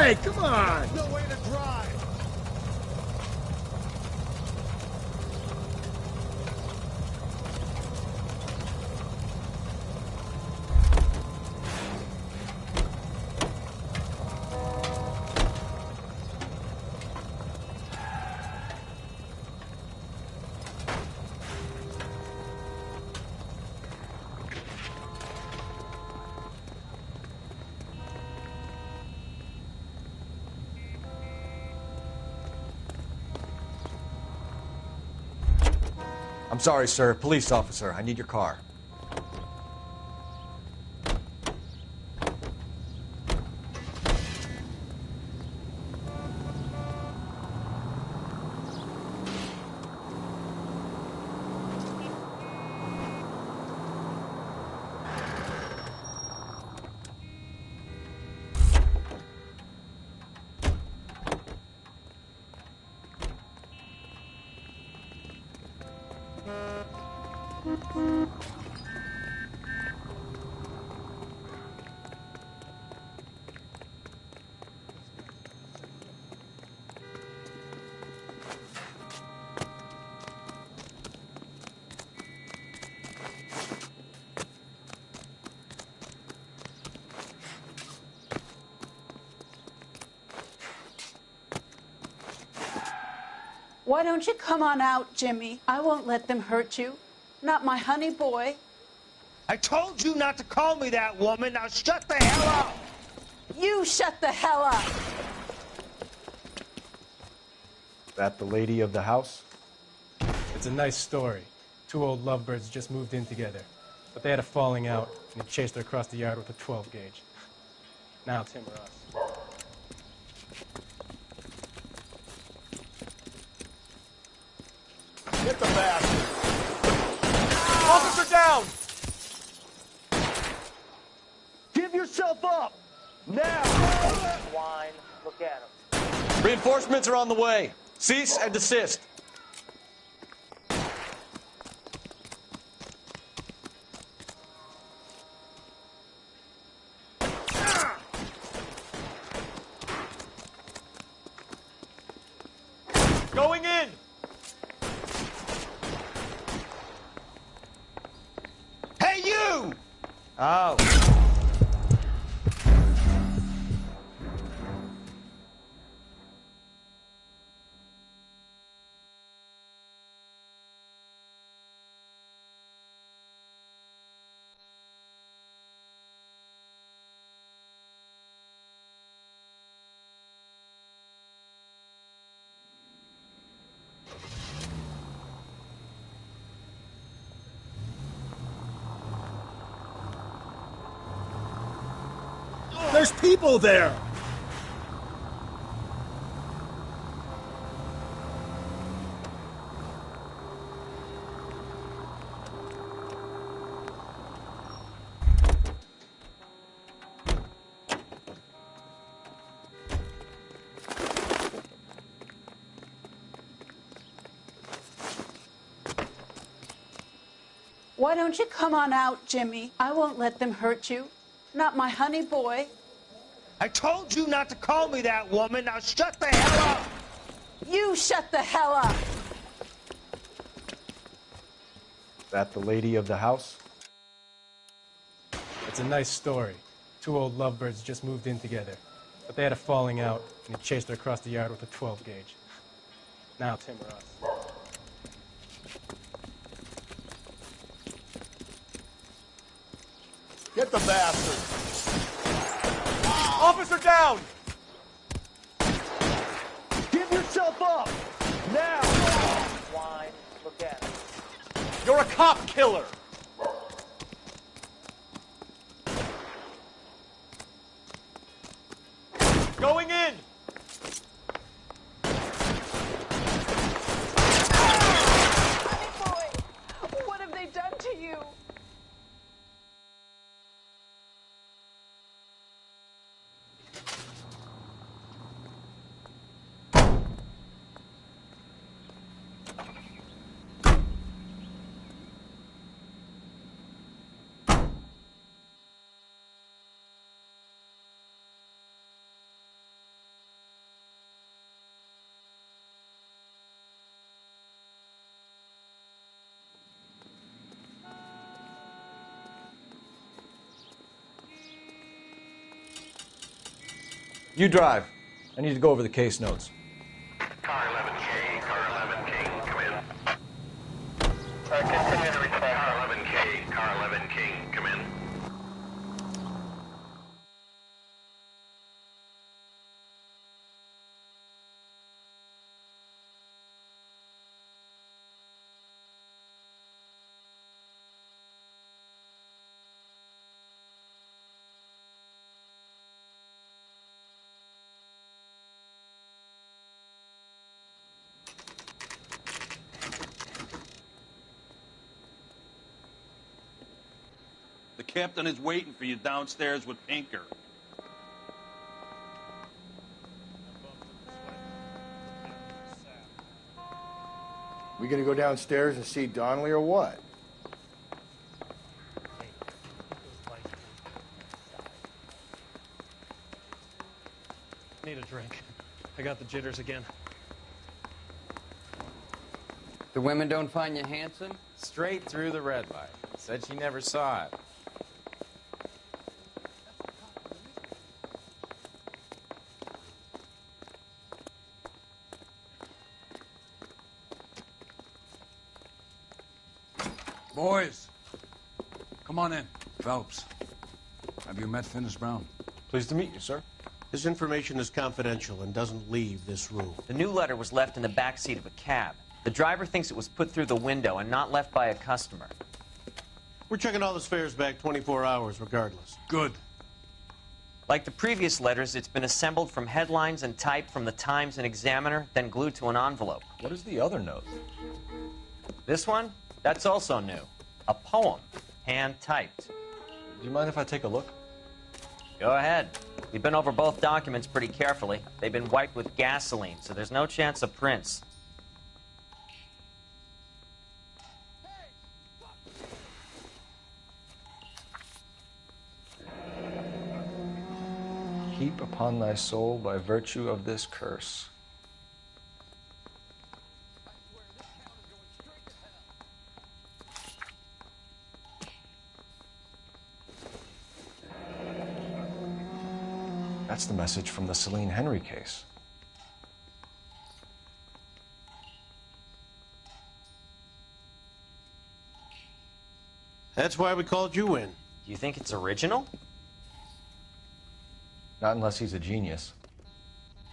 G: Hey, come on!
C: No way to drive!
D: I'm sorry, sir. Police officer, I need your car.
E: Why don't you come on out, Jimmy? I won't let them hurt you. Not my honey boy.
S: I told you not to call me that, woman. Now shut the hell up!
E: You shut the hell up!
J: That the lady of the house?
L: It's a nice story. Two old lovebirds just moved in together. But they had a falling out, and he chased her across the yard with a 12 gauge. Now it's him or us.
C: Get the bastard!
I: Officer down! Give yourself up! Now!
S: Wine, look at him.
D: Reinforcements are on the way. Cease and desist. Going in!
I: Hey, you!
S: Oh.
G: There's people there!
E: Why don't you come on out, Jimmy? I won't let them hurt you. Not my honey boy.
S: I told you not to call me that, woman. Now shut the hell up!
E: You shut the hell up!
J: That the lady of the house?
L: It's a nice story. Two old lovebirds just moved in together. But they had a falling out, and he chased her across the yard with a 12 gauge. Now it's him or us.
C: Get the bastard!
I: Officer down! Give yourself up! Now!
S: Wine, look at him.
I: You're a cop killer! Going in!
E: Honey boy! What have they done to you?
D: You drive. I need to go over the case notes.
F: Car 11K, car 11K, come in. Continue to request. Car 11K, come in.
M: The captain is waiting for you downstairs with Pinker.
C: We gonna go downstairs and see Donnelly or what?
V: Need a drink. I got the jitters again.
X: The women don't find you handsome? Straight through the red light. Said she never saw it.
Y: Boys, come on in. Phelps, have you met Finis Brown?
H: Pleased to meet you, sir.
A: This information is confidential and doesn't leave this room.
N: The new letter was left in the back seat of a cab. The driver thinks it was put through the window and not left by a customer.
A: We're checking all the fares back 24 hours regardless.
Y: Good.
N: Like the previous letters, it's been assembled from headlines and typed from the Times and Examiner, then glued to an envelope.
D: What is the other note?
N: This one? That's also new. A poem, hand-typed.
D: Do you mind if I take a look?
N: Go ahead. We've been over both documents pretty carefully. They've been wiped with gasoline, so there's no chance of prints.
J: Heap upon thy soul by virtue of this curse. That's the message from the Celine Henry case.
A: That's why we called you in.
N: Do you think it's original?
J: Not unless he's a genius.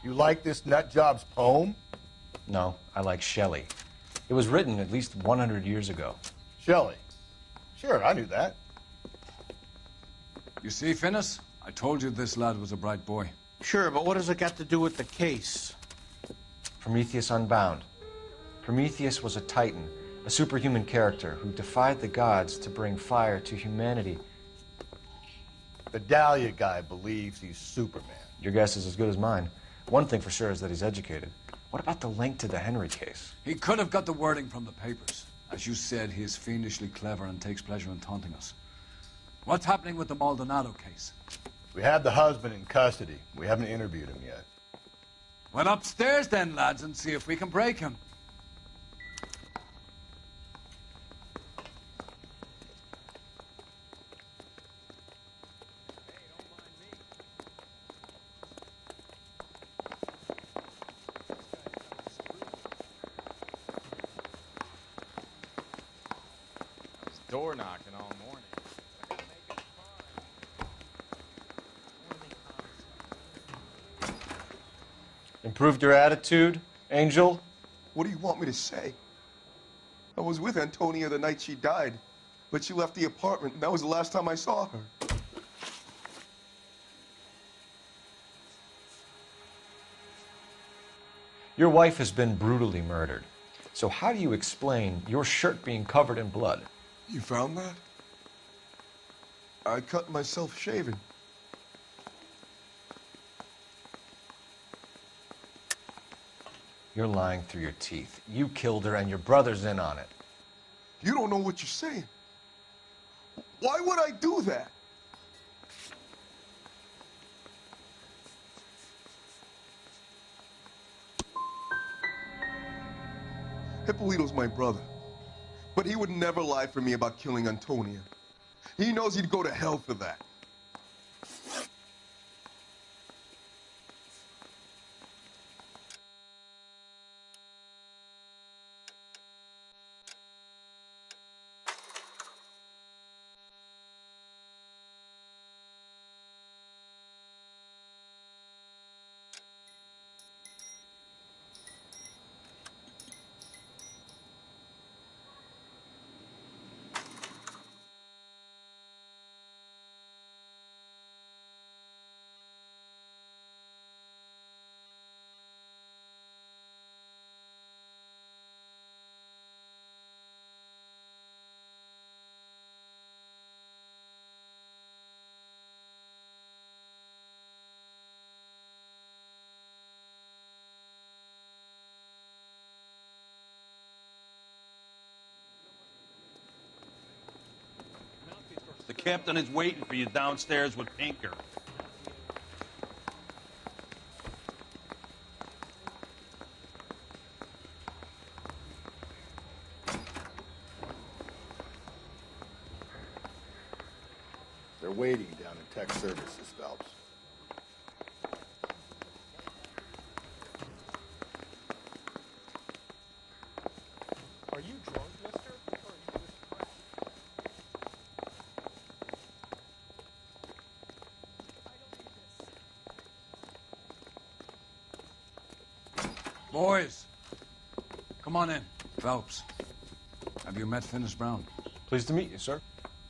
C: You like this nut job's poem?
J: No, I like Shelley. It was written at least 100 years ago.
C: Shelley? Sure, I knew that.
Y: You see, Finnis? I told you this lad was a bright boy.
A: Sure, but what has it got to do with the case?
J: Prometheus Unbound. Prometheus was a titan, a superhuman character who defied the gods to bring fire to humanity.
C: The Dahlia guy believes he's Superman.
J: Your guess is as good as mine. One thing for sure is that he's educated. What about the link to the Henry case?
Y: He could have got the wording from the papers. As you said, he is fiendishly clever and takes pleasure in taunting us. What's happening with the Maldonado case?
C: We have the husband in custody. We haven't interviewed him yet.
Y: Well, upstairs then, lads, and see if we can break him.
Q: Door knocking all morning.
J: Improved your attitude, Angel?
I: What do you want me to say? I was with Antonia the night she died, but she left the apartment, and that was the last time I saw her.
J: Your wife has been brutally murdered. So how do you explain your shirt being covered in blood?
I: You found that? I cut myself shaving.
J: You're lying through your teeth. You killed her and your brother's in on it.
I: You don't know what you're saying. Why would I do that? Hippolito's my brother, but he would never lie for me about killing Antonia. He knows he'd go to hell for that.
M: The captain is waiting for you downstairs with Pinker.
C: They're waiting down in tech services, Phelps.
L: Are you drunk, mister? Or are you just cracked?
Y: Boys, come on in. Phelps, have you met Finis Brown?
A: Pleased to meet you, sir.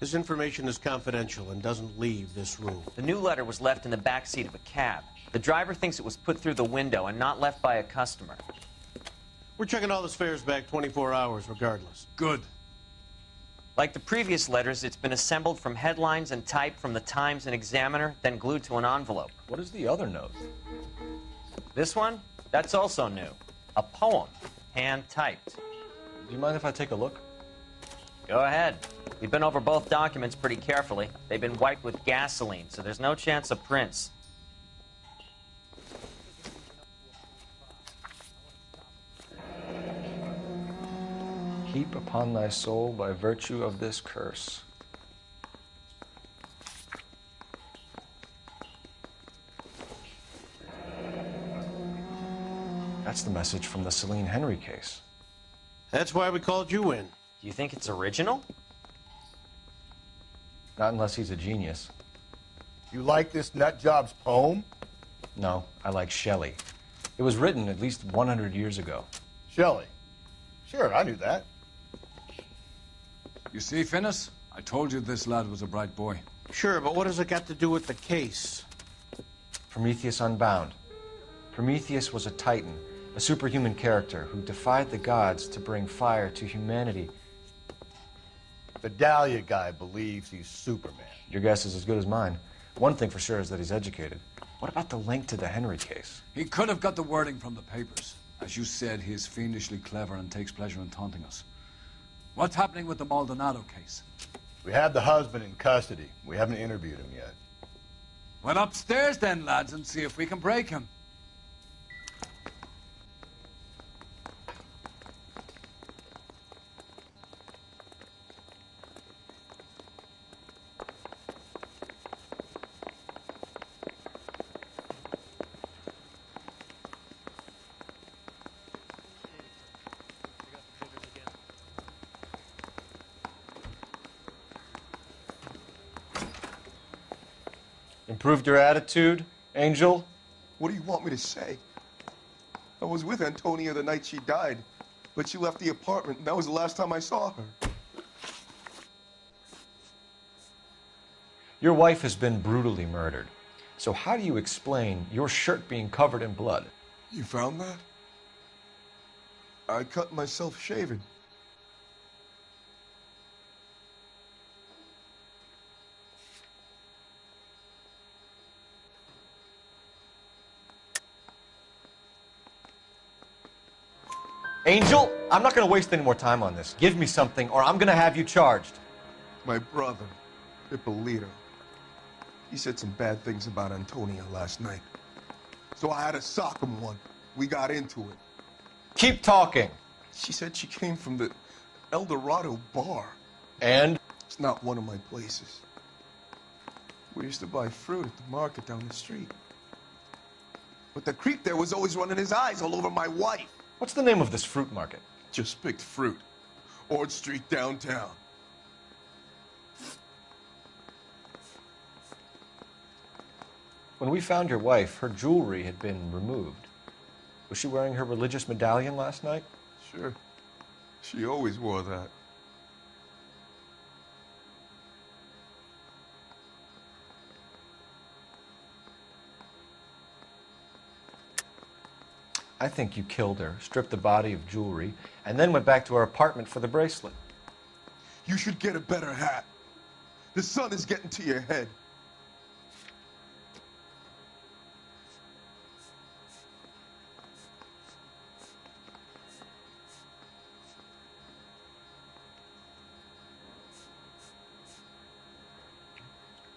A: This information is confidential and doesn't leave this room.
N: The new letter was left in the back seat of a cab. The driver thinks it was put through the window and not left by a customer.
A: We're checking all the spares back 24 hours regardless.
Y: Good.
N: Like the previous letters, it's been assembled from headlines and typed from the Times and Examiner, then glued to an envelope.
J: What is the other note?
N: This one? That's also new. A poem, hand-typed.
J: Do you mind if I take a look?
N: Go ahead. We've been over both documents pretty carefully. They've been wiped with gasoline, so there's no chance of prints.
J: Heap upon thy soul by virtue of this curse. That's the message from the Celine Henry case.
A: That's why we called you in.
N: Do you think it's original?
J: Not unless he's a genius.
C: You like this nutjob's poem?
J: No, I like Shelley. It was written at least 100 years ago.
C: Shelley? Sure, I knew that.
Y: You see, Finis? I told you this lad was a bright boy.
A: Sure, but what has it got to do with the case?
J: Prometheus Unbound. Prometheus was a titan, a superhuman character who defied the gods to bring fire to humanity.
C: The Dahlia guy believes he's Superman.
J: Your guess is as good as mine. One thing for sure is that he's educated. What about the link to the Henry case?
Y: He could have got the wording from the papers. As you said, he is fiendishly clever and takes pleasure in taunting us. What's happening with the Maldonado case?
C: We have the husband in custody. We haven't interviewed him yet.
Y: Well, upstairs then, lads, and see if we can break him.
J: Improved your attitude, Angel?
I: What do you want me to say? I was with Antonia the night she died, but she left the apartment, and that was the last time I saw her.
J: Your wife has been brutally murdered. So how do you explain your shirt being covered in blood?
I: You found that? I cut myself shaving.
J: Angel, I'm not going to waste any more time on this. Give me something, or I'm going to have you charged.
I: My brother, Ippolito, he said some bad things about Antonia last night. So I had to sock him one. We got into it.
J: Keep talking.
I: She said she came from the El Dorado bar.
J: And?
I: It's not one of my places. We used to buy fruit at the market down the street. But the creep there was always running his eyes all over my wife.
J: What's the name of this fruit market?
I: Just picked fruit. Ord Street downtown.
J: When we found your wife, her jewelry had been removed. Was she wearing her religious medallion last night?
I: Sure. She always wore that.
J: I think you killed her, stripped the body of jewelry, and then went back to her apartment for the bracelet.
I: You should get a better hat. The sun is getting to your head.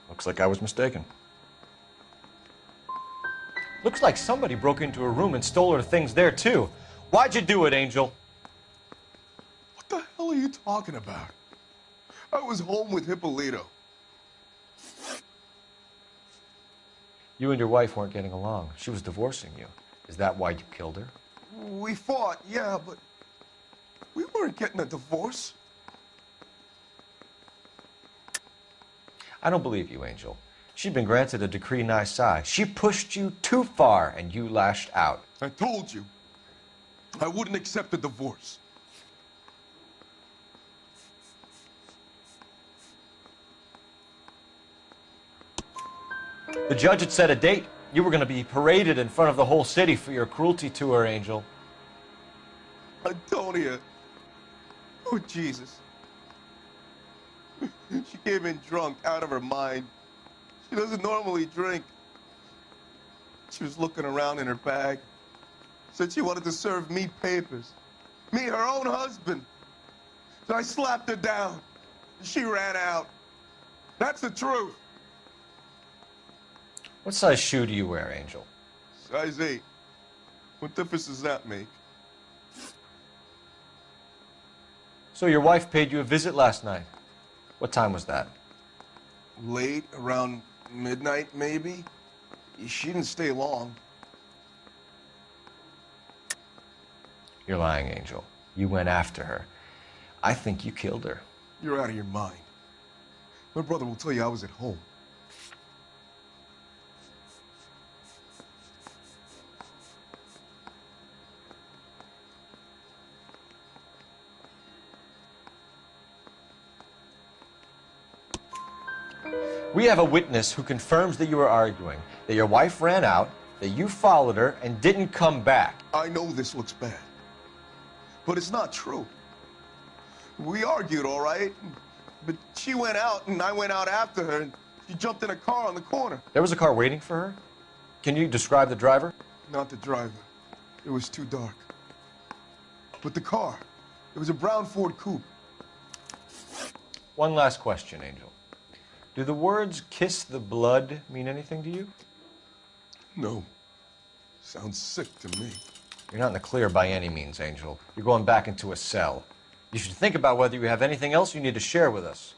J: Looks like I was mistaken. Looks like somebody broke into her room and stole her things there, too. Why'd you do it, Angel?
I: What the hell are you talking about? I was home with Hippolito.
J: You and your wife weren't getting along. She was divorcing you. Is that why you killed her?
I: We fought, yeah, but we weren't getting a divorce.
J: I don't believe you, Angel. She'd been granted a decree nisi. She pushed you too far, and you lashed out.
I: I told you. I wouldn't accept a divorce.
J: The judge had set a date. You were going to be paraded in front of the whole city for your cruelty to her, Angel.
I: Antonia. Oh, Jesus. She came in drunk, out of her mind. She doesn't normally drink. She was looking around in her bag. Said she wanted to serve me papers. Me, her own husband. So I slapped her down. She ran out. That's the truth.
J: What size shoe do you wear, Angel?
I: Size 8. What difference does that make?
J: So your wife paid you a visit last night. What time was that?
I: Late, around midnight, maybe. She didn't stay long.
J: You're lying, Angel. You went after her. I think you killed her.
I: You're out of your mind. My brother will tell you I was at home.
J: We have a witness who confirms that you were arguing, that your wife ran out, that you followed her, and didn't come back.
I: I know this looks bad, but it's not true. We argued, all right, but she went out, and I went out after her, and she jumped in a car on the corner.
J: There was a car waiting for her? Can you describe the driver?
I: Not the driver. It was too dark. But the car, it was a brown Ford coupe.
J: One last question, Angel. Do the words "kiss the blood" mean anything to you?
I: No. Sounds sick to me.
J: You're not in the clear by any means, Angel. You're going back into a cell. You should think about whether you have anything else you need to share with us.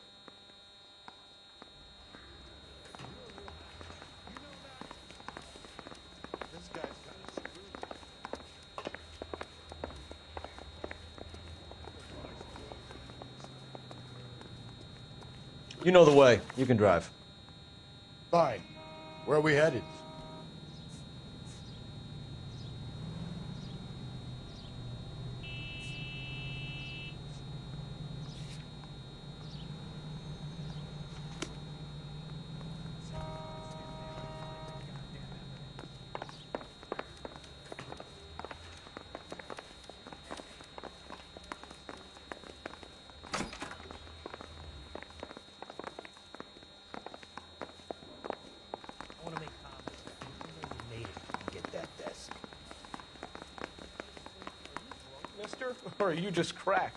J: You know the way. You can drive.
C: Fine. Where are we headed?
L: Or are you just cracked?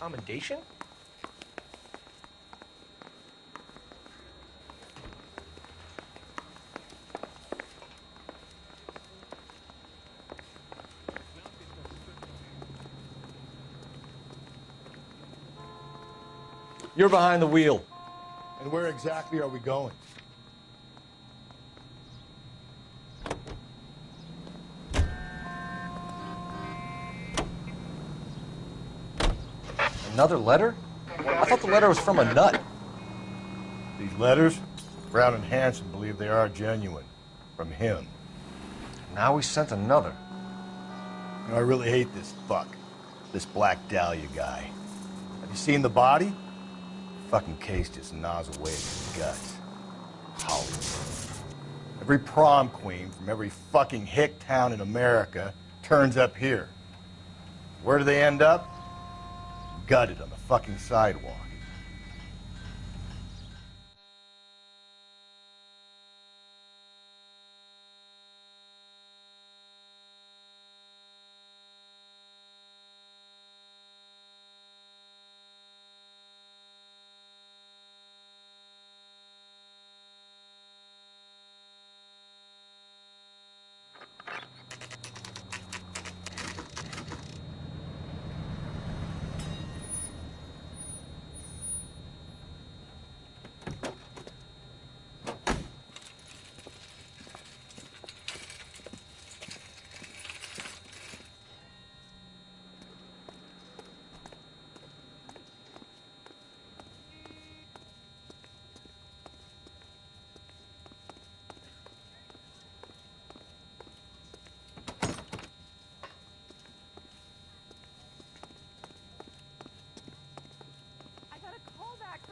L: Accommodation?
J: You're behind the wheel.
C: And where exactly are we going?
J: Another letter? I thought the letter was from a nut.
C: These letters, Brown and Hanson believe they are genuine. From him.
J: Now he sent another.
C: You know, I really hate this fuck. This Black Dahlia guy. Have you seen the body? Fucking case just gnaws away at his guts. Hollywood. Every prom queen from every fucking hick town in America turns up here. Where do they end up? Gutted on the fucking sidewalk.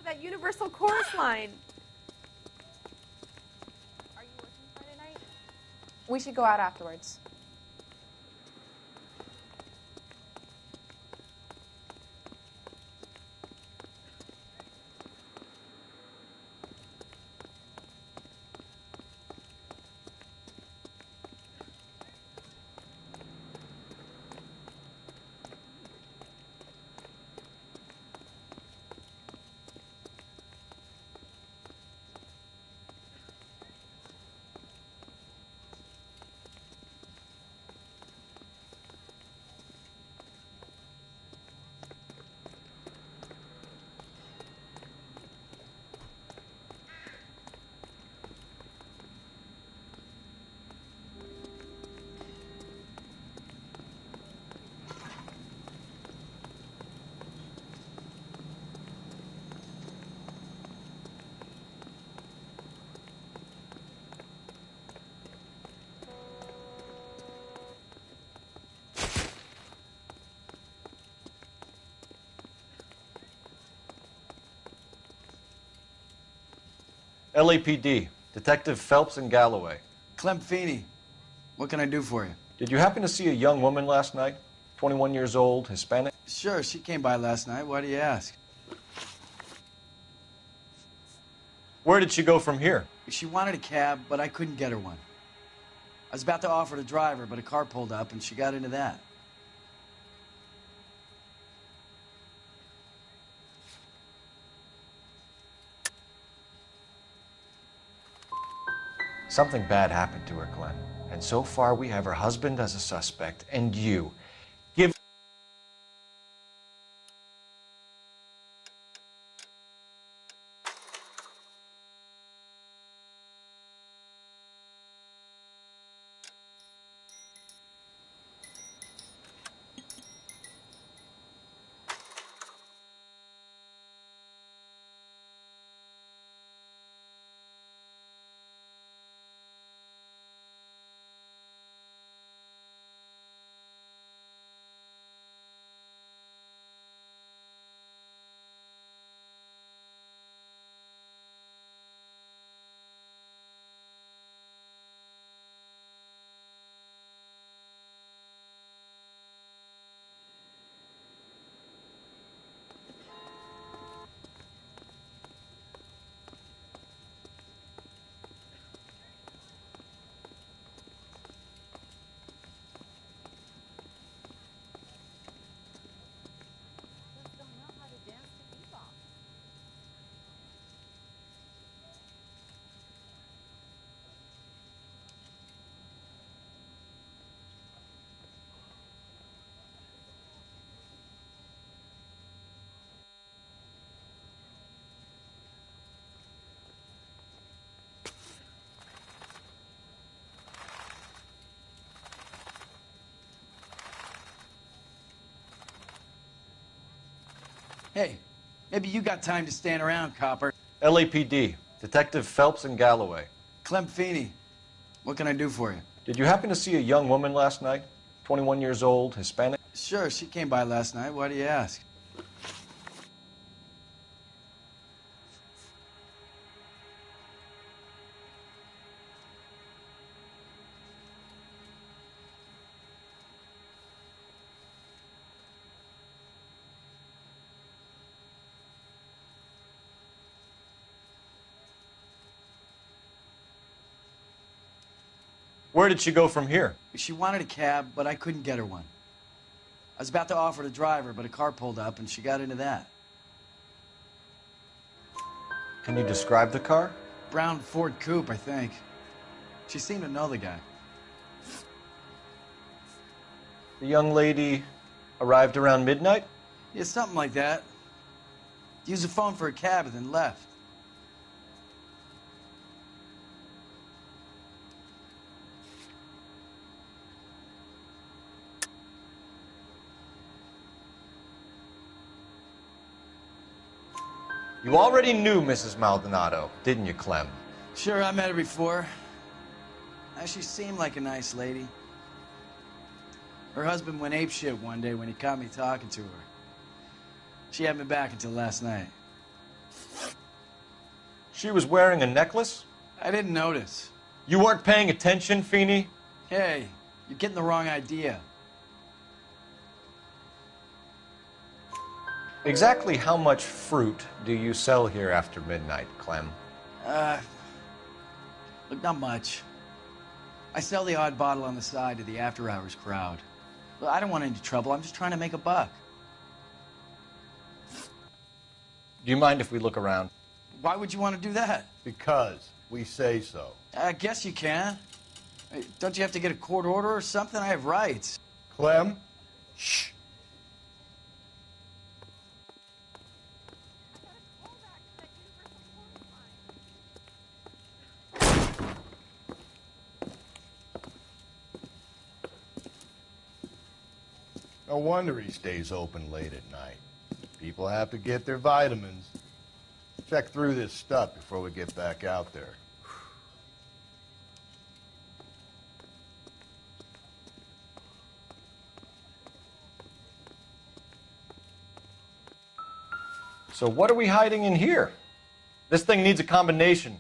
K: That Universal Chorus line.
R: Are you working Friday night? We should go out afterwards.
J: LAPD, Detective Phelps and Galloway.
T: Clem Feeney, what can I do for you?
J: Did you happen to see a young woman last night? 21 years old, Hispanic?
T: Sure, she came by last night. Why do you ask?
J: Where did she go from here?
T: She wanted a cab, but I couldn't get her one. I was about to offer to drive her, but a car pulled up and she got into that.
J: Something bad happened to her, Clem. And so far we have her husband as a suspect, and you. Give...
T: Hey, maybe you got time to stand around, copper.
J: LAPD, Detective Phelps and Galloway.
T: Clem Feeney, what can I do for you?
J: Did you happen to see a young woman last night? 21 years old, Hispanic?
T: Sure, she came by last night. Why do you ask?
J: Where did she go from here?
T: She wanted a cab, but I couldn't get her one. I was about to offer to drive her, but a car pulled up and she got into that.
J: Can you describe the car?
T: Brown Ford Coupe, I think. She seemed to know the guy.
J: The young lady arrived around midnight?
T: Yeah, something like that. Used the phone for a cab and then left.
J: You already knew Mrs. Maldonado, didn't you, Clem?
T: Sure, I met her before. She seemed like a nice lady. Her husband went apeshit one day when he caught me talking to her. She had me back until last night.
J: She was wearing a necklace?
T: I didn't notice.
J: You weren't paying attention, Feeney?
T: Hey, you're getting the wrong idea.
J: Exactly how much fruit do you sell here after midnight, Clem?
T: Look, not much. I sell the odd bottle on the side to the after-hours crowd. Well, I don't want any trouble. I'm just trying to make a buck.
J: Do you mind if we look around?
T: Why would you want to do that?
C: Because we say so.
T: I guess you can. Hey, don't you have to get a court order or something? I have rights.
C: Clem? Shh. No wonder he stays open late at night. People have to get their vitamins. Check through this stuff before we get back out there.
J: So what are we hiding in here? This thing needs a combination.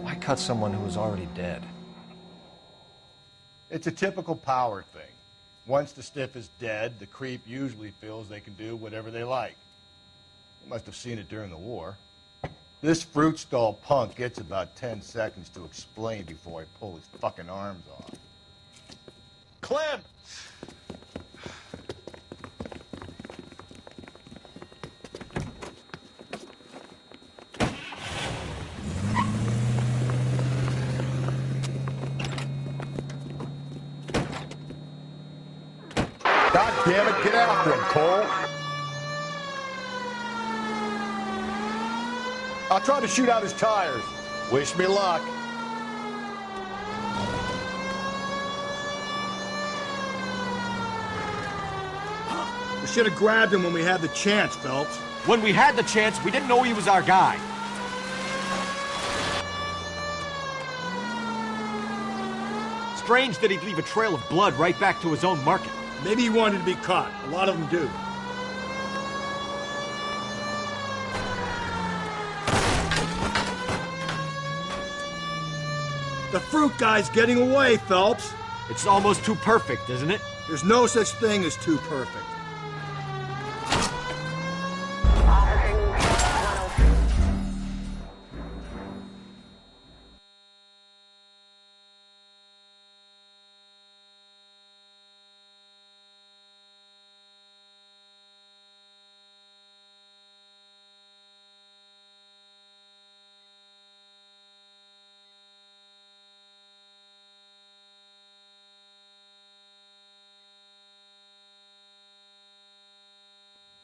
J: Why cut someone who was already dead?
C: It's a typical power thing. Once the stiff is dead, the creep usually feels they can do whatever they like. You must have seen it during the war. This fruit stall punk gets about 10 seconds to explain before I pull his fucking arms off.
D: Clem!
C: God damn it, get after him, Cole. I'll try to shoot out his tires. Wish me luck.
G: We should have grabbed him when we had the chance, Phelps.
D: When we had the chance, we didn't know he was our guy. Strange that he'd leave a trail of blood right back to his own market.
G: Maybe he wanted to be caught. A lot of them do. The fruit guy's getting away, Phelps.
D: It's almost too perfect, isn't it?
G: There's no such thing as too perfect.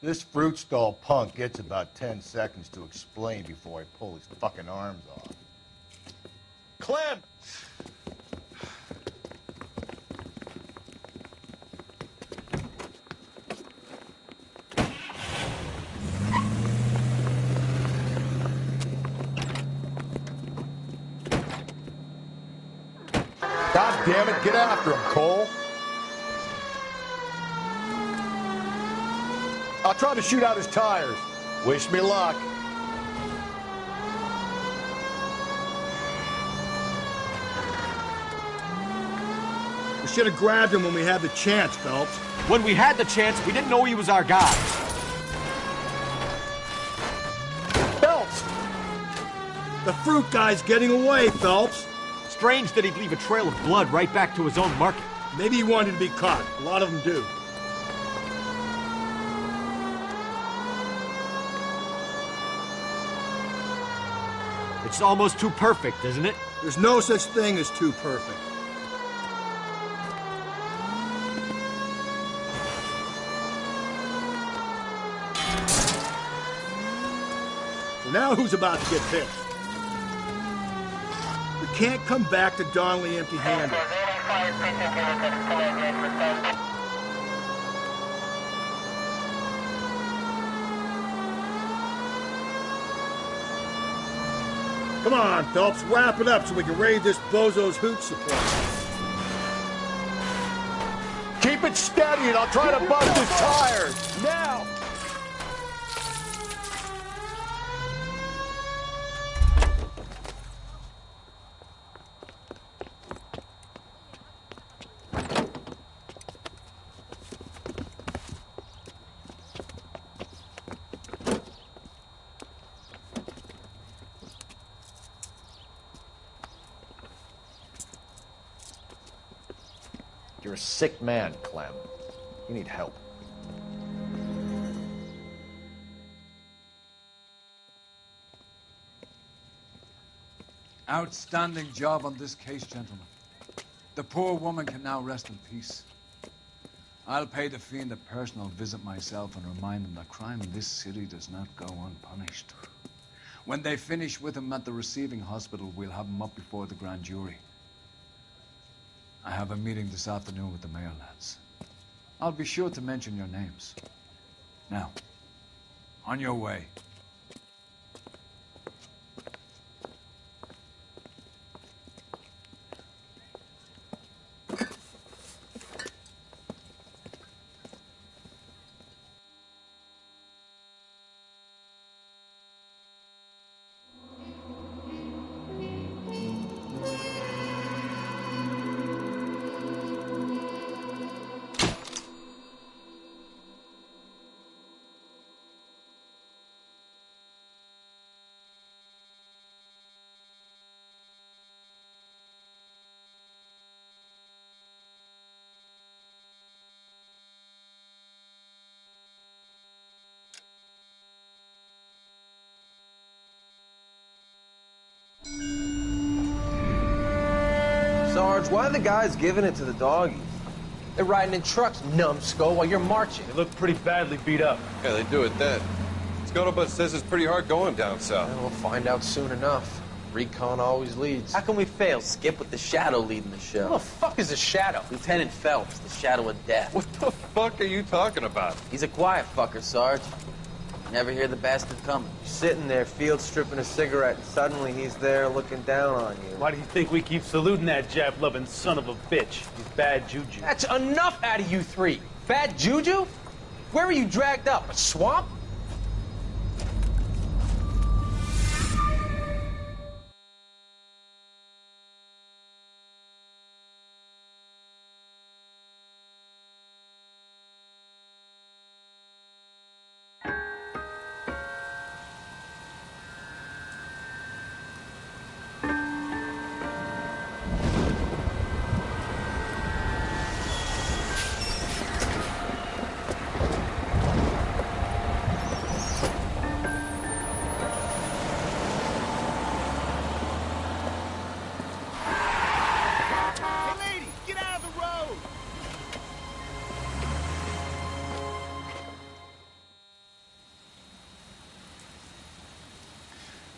C: This fruit stall punk gets about 10 seconds to explain before I pull his fucking arms off.
D: Clem!
C: God damn it, get after him, Cole. I'll try to shoot out his tires. Wish me luck.
G: We should have grabbed him when we had the chance, Phelps.
D: When we had the chance, we didn't know he was our guy.
G: Phelps! The fruit guy's getting away, Phelps.
D: Strange that he'd leave a trail of blood right back to his own market.
G: Maybe he wanted to be caught. A lot of them do.
D: It's almost too perfect, isn't it?
G: There's no such thing as too perfect. So now who's about to get pissed? We can't come back to Donnelly empty-handed. Come on, Phelps, wrap it up so we can raid this bozo's hooch supply.
C: Keep it steady and I'll try to bust his tires.
G: Now!
D: You're a sick man, Clem. You need help.
Y: Outstanding job on this case, gentlemen. The poor woman can now rest in peace. I'll pay the fiend a personal visit myself and remind him that crime in this city does not go unpunished. When they finish with him at the receiving hospital, we'll have him up before the grand jury. I have a meeting this afternoon with the mayor lads. I'll be sure to mention your names. Now, on your way.
B: Sarge, why are the guys giving it to the doggies? They're riding in trucks, numbskull, while you're marching.
O: They look pretty badly beat up.
P: Yeah, they do it then. Scuttlebutt says it's pretty hard going down south.
B: Yeah, we'll find out soon enough. Recon always leads.
T: How can we fail, Skip, with the Shadow leading the show?
B: Who the fuck is a Shadow?
T: Lieutenant Phelps, the Shadow of Death.
P: What the fuck are you talking about?
T: He's a quiet fucker, Sarge. Never hear the bastard coming.
B: You're sitting there, field stripping a cigarette, and suddenly he's there looking down on you.
O: Why do you think we keep saluting that Jap-loving son of a bitch? He's bad juju.
B: That's enough out of you three. Bad juju? Where were you dragged up? A swamp?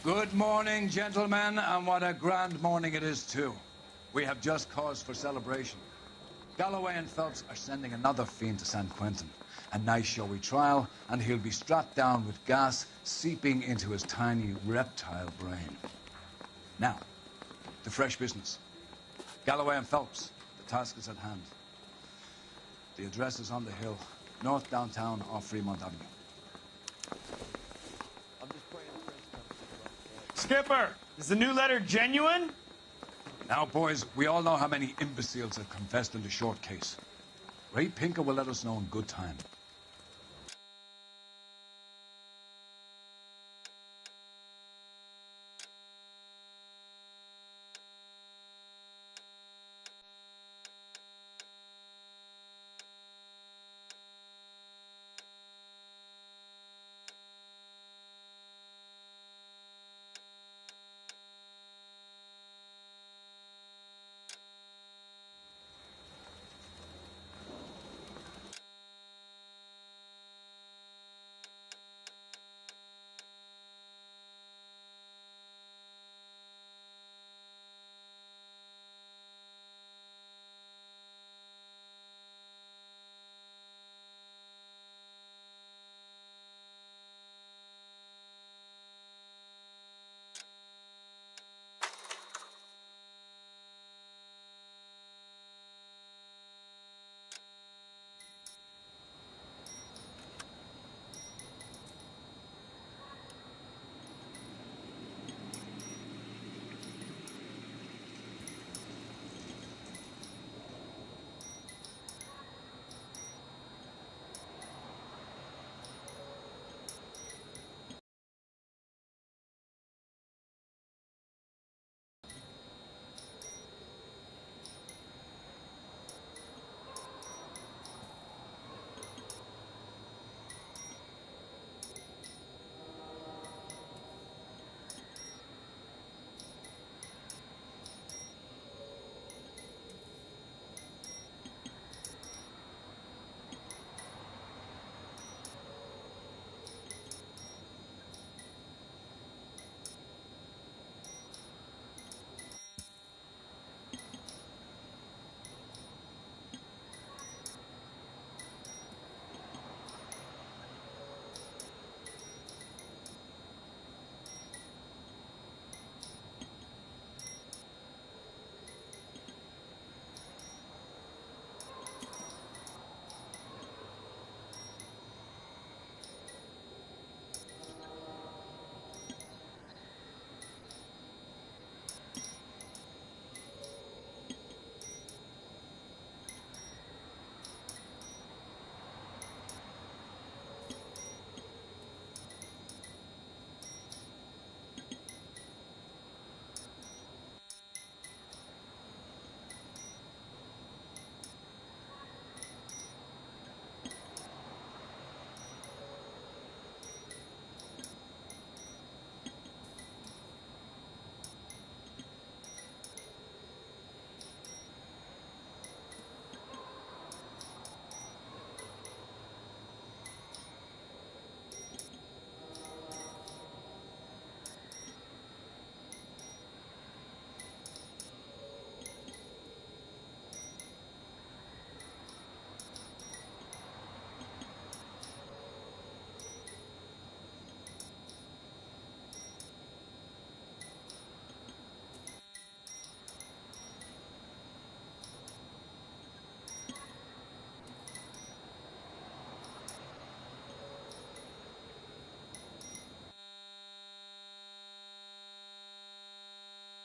Y: Good morning, gentlemen, and what a grand morning it is, too. We have just cause for celebration. Galloway and Phelps are sending another fiend to San Quentin. A nice showy trial, and he'll be strapped down with gas seeping into his tiny reptile brain. Now, to fresh business. Galloway and Phelps, the task is at hand. The address is on the hill, north downtown off Fremont Avenue.
O: Skipper, is the new letter genuine?
Y: Now, boys, we all know how many imbeciles have confessed in the short case. Ray Pinker will let us know in good time.